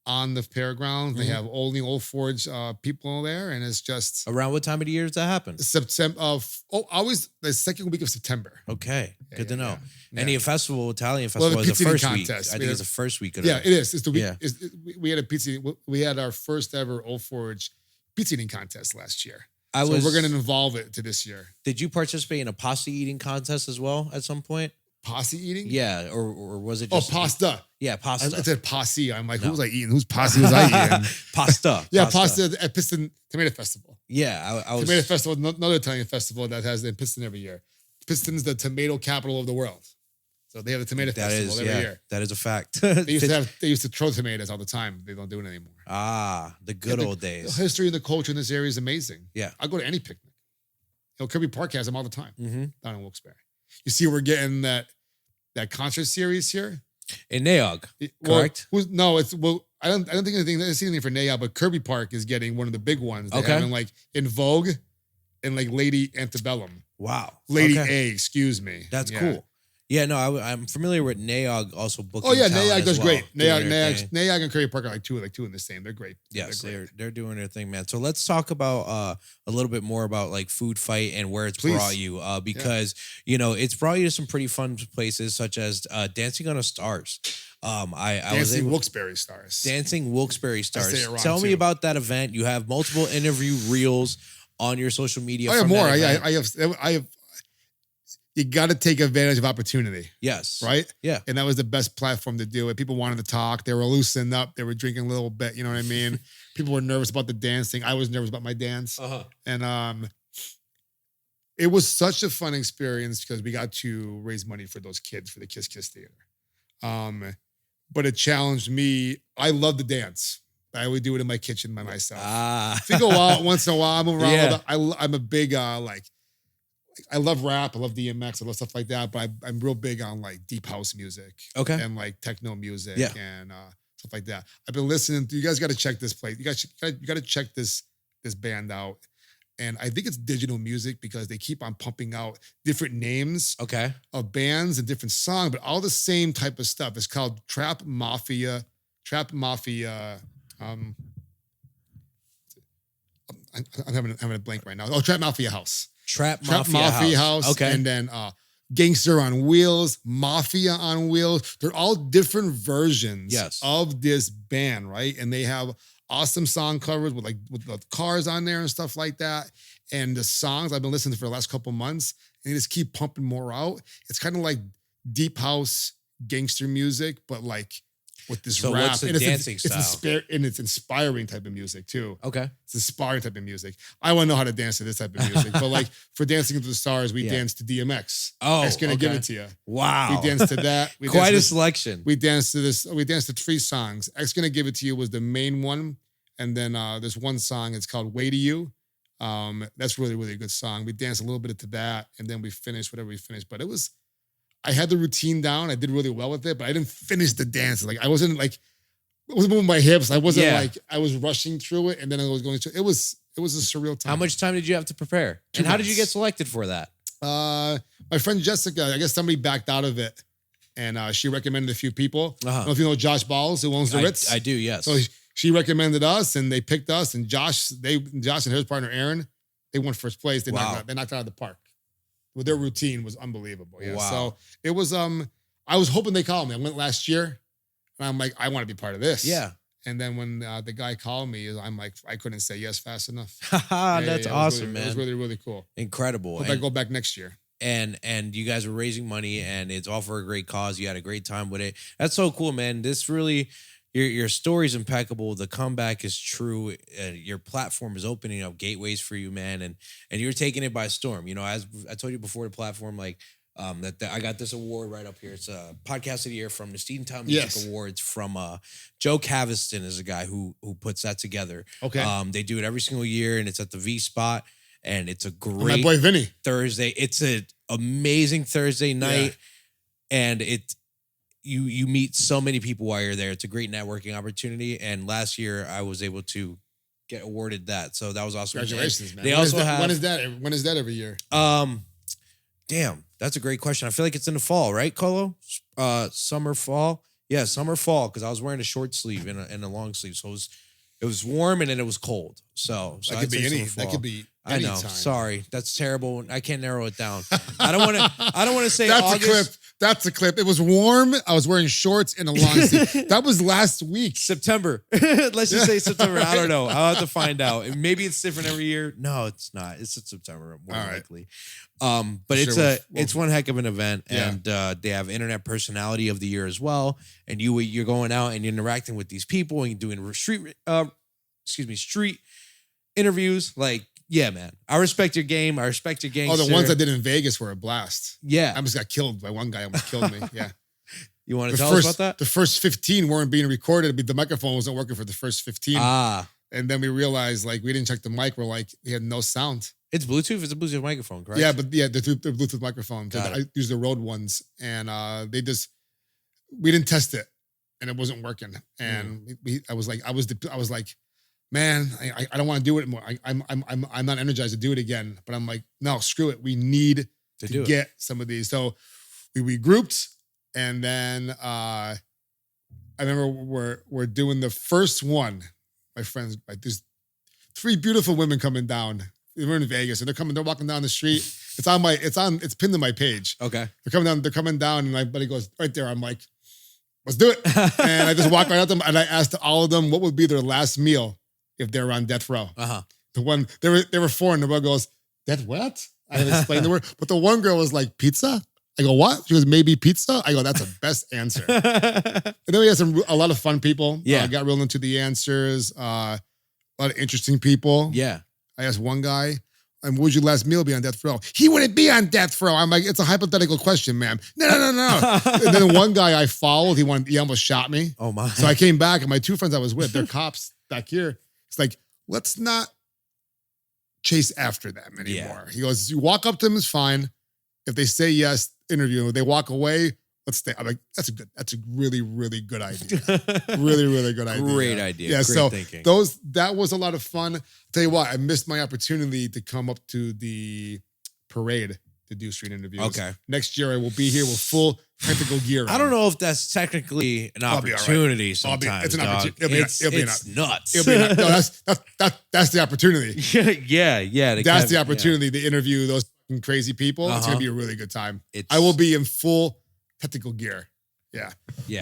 on the fairgrounds. They have only Old Forge people there, and it's just Around what time of the year does that happen? September always the second week of September. Okay, good to know. Yeah. And the Italian festival is the pizza eating first contest. week. I think it's the first week of Yeah, the it is. It's the week. Yeah. We had a pizza. We had our first ever Old Forge pizza eating contest last year. We're going to involve it to this year. Did you participate in a pasta eating contest as well at some point? Posse eating? Yeah, or was it just pasta? Yeah, pasta. I said posse. I'm like, who was I eating? Whose posse was I eating? Pasta. Yeah, pasta at Piston Tomato Festival. Yeah, I was Tomato Festival, another Italian festival that has in Piston every year. Piston's the tomato capital of the world. So they have a tomato festival every year. That is a fact. They used to throw tomatoes all the time. They don't do it anymore. Ah, the good old days. The history and the culture in this area is amazing. Yeah. I go to any picnic. Kirby Park has them all the time down in Wilkes-Barre. You see, we're getting that concert series here in Neog, correct? I don't think I see anything for Neog, but Kirby Park is getting one of the big ones. They're having like In Vogue and like Lady Antebellum. Wow, Lady A, excuse me. That's cool. Yeah, no, I'm familiar with Neog also booking. Oh yeah, talent Neog does well, great. Neog and Kirby Park are like two in the same. They're great. Yes, they're they're doing their thing, man. So let's talk about a little bit more about like Food Fight and where it's brought you, because it's brought you to some pretty fun places such as Dancing on the Stars. Dancing Wilkes-Barre Stars. Dancing Wilkes-Barre Stars. Tell me about that event. You have multiple interview reels on your social media. I have more. I have. You got to take advantage of opportunity. Yes. Right? Yeah. And that was the best platform to do it. People wanted to talk. They were loosened up. They were drinking a little bit. You know what I mean? People were nervous about the dancing. I was nervous about my dance. And it was such a fun experience because we got to raise money for those kids for the Kiss Kiss Theater. But it challenged me. I love to dance. I would do it in my kitchen by myself. If you go out once in a while, I move around. I'm a big I love rap. I love DMX. I love stuff like that. But I'm real big on like deep house music. Okay. And like techno music and stuff like that. I've been listening to, you guys got to check this place. You got to check this band out. And I think it's digital music because they keep on pumping out different names of bands and different songs, but all the same type of stuff. It's called Trap Mafia. I'm having a blank right now. Oh, Trap Mafia House. Trap Mafia House. Okay. And then Gangster on Wheels, Mafia on Wheels. They're all different versions of this band, right? And they have awesome song covers with the cars on there and stuff like that. And the songs I've been listening to for the last couple months, and they just keep pumping more out. It's kind of like deep house gangster music, but like with this rap. What's the dancing style? It's inspiring type of music too. Okay. It's inspiring type of music. I want to know how to dance to this type of music. But like for Dancing into the Stars, we danced to DMX. Oh, It's Gonna Give It To You. Wow. We danced to that. Quite a selection. We danced to this. We danced to 3 songs. X Gonna Give It To You was the main one. And then there's one song, it's called Way to You. That's really, really a good song. We danced a little bit to that. And then we finished whatever we finished. But I had the routine down. I did really well with it, but I didn't finish the dance. Like I wasn't moving my hips. I wasn't I was rushing through it, and then I was going to. It was a surreal time. How much time did you have to prepare? 2 And how months. did you get selected for that? My friend Jessica, I guess somebody backed out of it, and she recommended a few people. I don't know if you know Josh Balls, who owns the Ritz. I do, yes. So she recommended us, and they picked us. And Josh and his partner Aaron, they won first place. They knocked it out of the park. Well, their routine was unbelievable. Yeah. Wow. So it was. I was hoping they called me. I went last year, and I'm like, I want to be part of this. Yeah. And then when the guy called me, I'm like, I couldn't say yes fast enough. That's awesome, man. It was really, really cool. Incredible. Hope I go back next year. And you guys were raising money, and it's all for a great cause. You had a great time with it. That's so cool, man. This really, your story's impeccable. The comeback is true. Your platform is opening up gateways for you, man. And you're taking it by storm. You know, as I told you before, the platform, like, that I got this award right up here. It's a podcast of the year from the Steventown Music Awards from Joe Caviston is a guy who puts that together. Okay. They do it every single year, and it's at the V Spot, and it's a great My boy Vinny. Thursday. It's an amazing Thursday night, and you meet so many people while you're there. It's a great networking opportunity. And last year I was able to get awarded that, so that was awesome. Congratulations, man. They also have when is that every year? Damn, that's a great question. I feel like it's in the fall, right, Colo? Summer, fall. Yeah, summer, fall, because I was wearing a short sleeve and a long sleeve. So it was warm and then it was cold. So that could be any. That could be. I know. Time. Sorry, that's terrible. I can't narrow it down. I don't want to say that's August. A clip. That's a clip. It was warm. I was wearing shorts and a long sleeve. That was last week. September. Let's just say September. I don't know. I'll have to find out. Maybe it's different every year. No, it's not. It's in September more likely. But it's one heck of an event, and they have internet personality of the year as well. And you're going out and you're interacting with these people and you're doing street interviews. Like, yeah, man. I respect your game. I respect your game. Oh, the ones I did in Vegas were a blast. Yeah. I almost got killed by one guy. Almost killed me. Yeah. You want to tell us about that? The first 15 weren't being recorded. The microphone wasn't working for the first 15. And then we realized, like, we didn't check the mic. We're like, we had no sound. It's Bluetooth. It's a Bluetooth microphone, correct? Yeah, but the Bluetooth microphone. I used the Rode ones, and we didn't test it, and it wasn't working. And I was like, man, I don't want to do it anymore. I'm not energized to do it again. But I'm like, no, screw it. We need to get some of these. So we regrouped, and then I remember we're doing the first one. My friends, like, there's 3 beautiful women coming down. We're in Vegas, and they're walking down the street. It's pinned to my page. Okay. They're coming down, and my buddy goes right there. I'm like, let's do it. And I just walk right at them, and I asked all of them what would be their last meal if they were on death row. The one they were 4, and the one goes, death what? I had to explain the word, but the one girl was like, pizza. I go, what? She goes, maybe pizza. I go, that's the best answer. And then we had a lot of fun people. Yeah, got real into the answers. A lot of interesting people. Yeah. I asked one guy, and would your last meal be on death row? He wouldn't be on death row. I'm like, it's a hypothetical question, ma'am. No. And then one guy I followed, he almost shot me. Oh my. So I came back, and my 2 friends I was with, they're cops back here. It's like, let's not chase after them anymore. Yeah. He goes, you walk up to them is fine. If they say yes, interview. If they walk away, let's stay. I'm like, that's a really, really good idea. Really, really good idea. Great idea. Yeah. Great so thinking. That was a lot of fun. I'll tell you what, I missed my opportunity to come up to the parade to do street interviews. Okay. Next year I will be here with full technical gear. I don't know if that's technically an opportunity. Right. Sometimes it's an opportunity. It's nuts. That's the opportunity. yeah. That's the opportunity to interview those crazy people. It's gonna be a really good time. I will be in full technical gear. Yeah.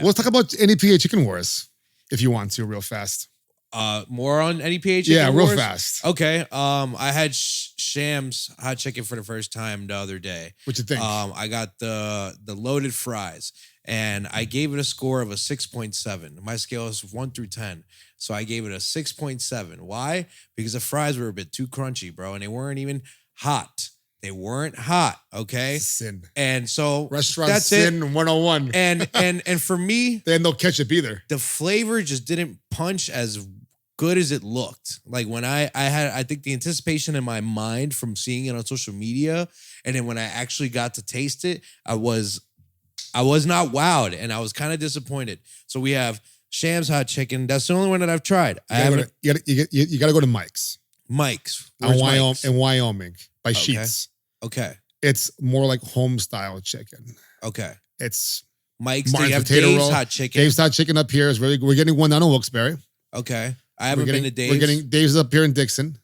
We'll talk about NEPA Chicken Wars if you want to, real fast. More on NEPA Chicken Wars? Yeah, real fast. Okay. I had Sham's hot chicken for the first time the other day. What you think? I got the loaded fries, and I gave it a score of a 6.7. My scale is 1 through 10. So I gave it a 6.7. Why? Because the fries were a bit too crunchy, bro, and they weren't even hot. They weren't hot, okay? Sin. And so restaurant that's sin it. 101. And for me, they had no ketchup either. The flavor just didn't punch as good as it looked. Like when I think the anticipation in my mind from seeing it on social media, and then when I actually got to taste it, I was not wowed, and I was kind of disappointed. So we have Sham's hot chicken. That's the only one that I've tried. You got to go to Mike's. Mike's. In Wyoming by Sheets. Okay. It's more like home style chicken. Okay. It's Mike's. They have Dave's hot chicken. Dave's hot chicken up here is really good. We're getting one down in Wilkes-Barre. Okay. I haven't been to Dave's. We're getting Dave's up here in Dixon.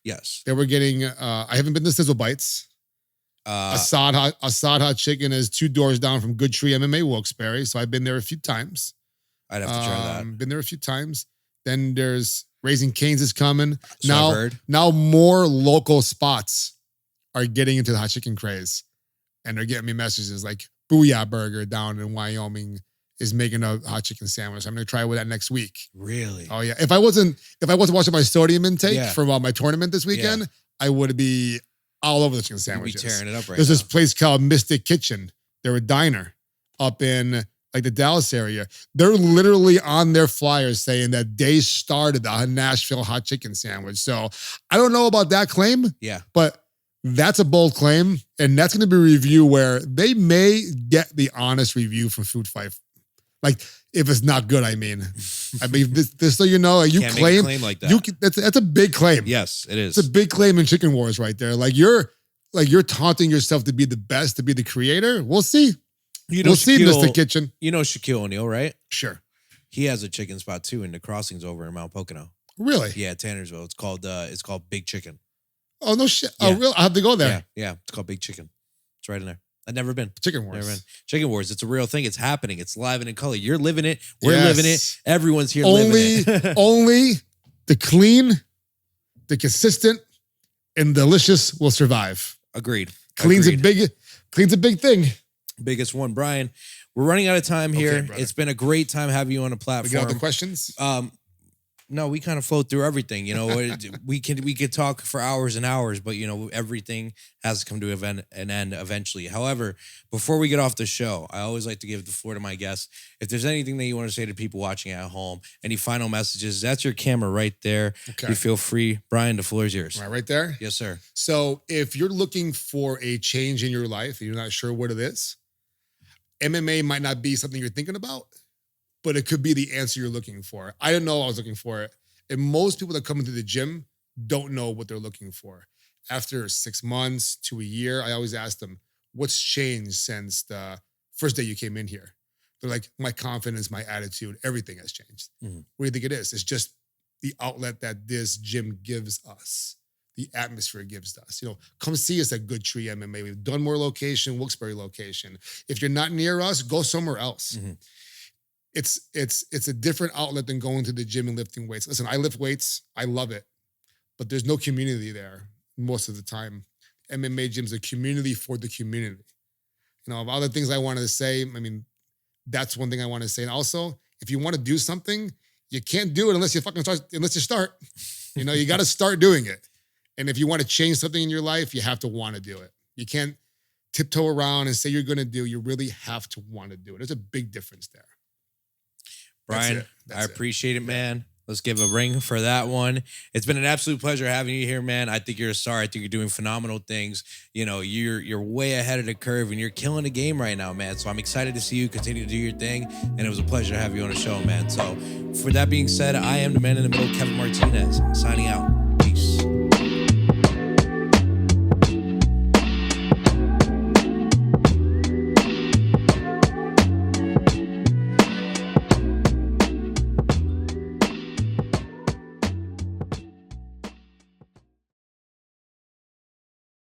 Yes. Then we're getting I haven't been to Sizzle Bites. Assad hot chicken is 2 doors down from Good Tree MMA Wilkes-Barre. So I've been there a few times. I'd have to try that. Been there a few times. Then there's Raising Cane's is coming. So I've heard. Now more local spots are getting into the hot chicken craze. And they're getting me messages like Booyah Burger down in Wyoming is making a hot chicken sandwich. I'm going to try with that next week. Really? Oh yeah. If I wasn't watching my sodium intake for my tournament this weekend, I would be all over the chicken sandwiches. You'd be tearing it up right There's now. this place called Mystic Kitchen. They're a diner up in like the Dallas area. They're literally on their flyers saying that they started the Nashville hot chicken sandwich. So I don't know about that claim. Yeah. But that's a bold claim. And that's going to be a review where they may get the honest review from Food Fight. Like if it's not good, I mean this so you know, you can't claim, make a claim like that. That's a big claim. Yes, it is. It's a big claim in Chicken Wars right there. Like you're taunting yourself to be the best, to be the creator. We'll see. You know, We'll see, Mr. Kitchen. You know Shaquille O'Neal, right? Sure. He has a chicken spot too in the crossings over in Mount Pocono. Really? Yeah, Tannersville. It's called Big Chicken. Oh, no shit. Yeah. Oh, really? I have to go there. Yeah. It's called Big Chicken. It's right in there. I've never been. Chicken Wars. Never been. Chicken Wars. It's a real thing. It's happening. It's live and in color. You're living it. We're living it. Everyone's here living it. Only the clean, the consistent, and delicious will survive. Agreed. Clean's a big thing. Biggest one. Brian, we're running out of time here. Okay, it's been a great time having you on the We platform. got the questions? No, we kind of float through everything. You know, we could talk for hours and hours, but you know, everything has to come to an end eventually. However, before we get off the show, I always like to give the floor to my guests. If there's anything that you want to say to people watching at home, any final messages, that's your camera right there. Okay. You feel free. Brian, the floor is yours. Right there? Yes, sir. So if you're looking for a change in your life and you're not sure what it is, MMA might not be something you're thinking about, but it could be the answer you're looking for. I didn't know I was looking for it. And most people that come into the gym don't know what they're looking for. After 6 months to a year, I always ask them, what's changed since the first day you came in here? They're like, my confidence, my attitude, everything has changed. Mm-hmm. What do you think it is? It's just the outlet that this gym gives us. The atmosphere gives us. You know, come see us at Good Tree MMA. We've done more location, Wilkes-Barre location. If you're not near us, go somewhere else. Mm-hmm. It's a different outlet than going to the gym and lifting weights. Listen, I lift weights. I love it. But there's no community there most of the time. MMA gym's a community for the community. You know, of other things I wanted to say, I mean, that's one thing I want to say. And also, if you want to do something, you can't do it unless you start. You know, you got to start doing it. And if you want to change something in your life, you have to want to do it. You can't tiptoe around and say you're going to do. You really have to want to do it. There's a big difference there. Brian, I appreciate it, man. Let's give a ring for that one. It's been an absolute pleasure having you here, man. I think you're a star. I think you're doing phenomenal things. You know, you're way ahead of the curve and you're killing the game right now, man. So I'm excited to see you continue to do your thing. And it was a pleasure to have you on the show, man. So for that being said, I am the man in the middle, Kevin Martinez, signing out.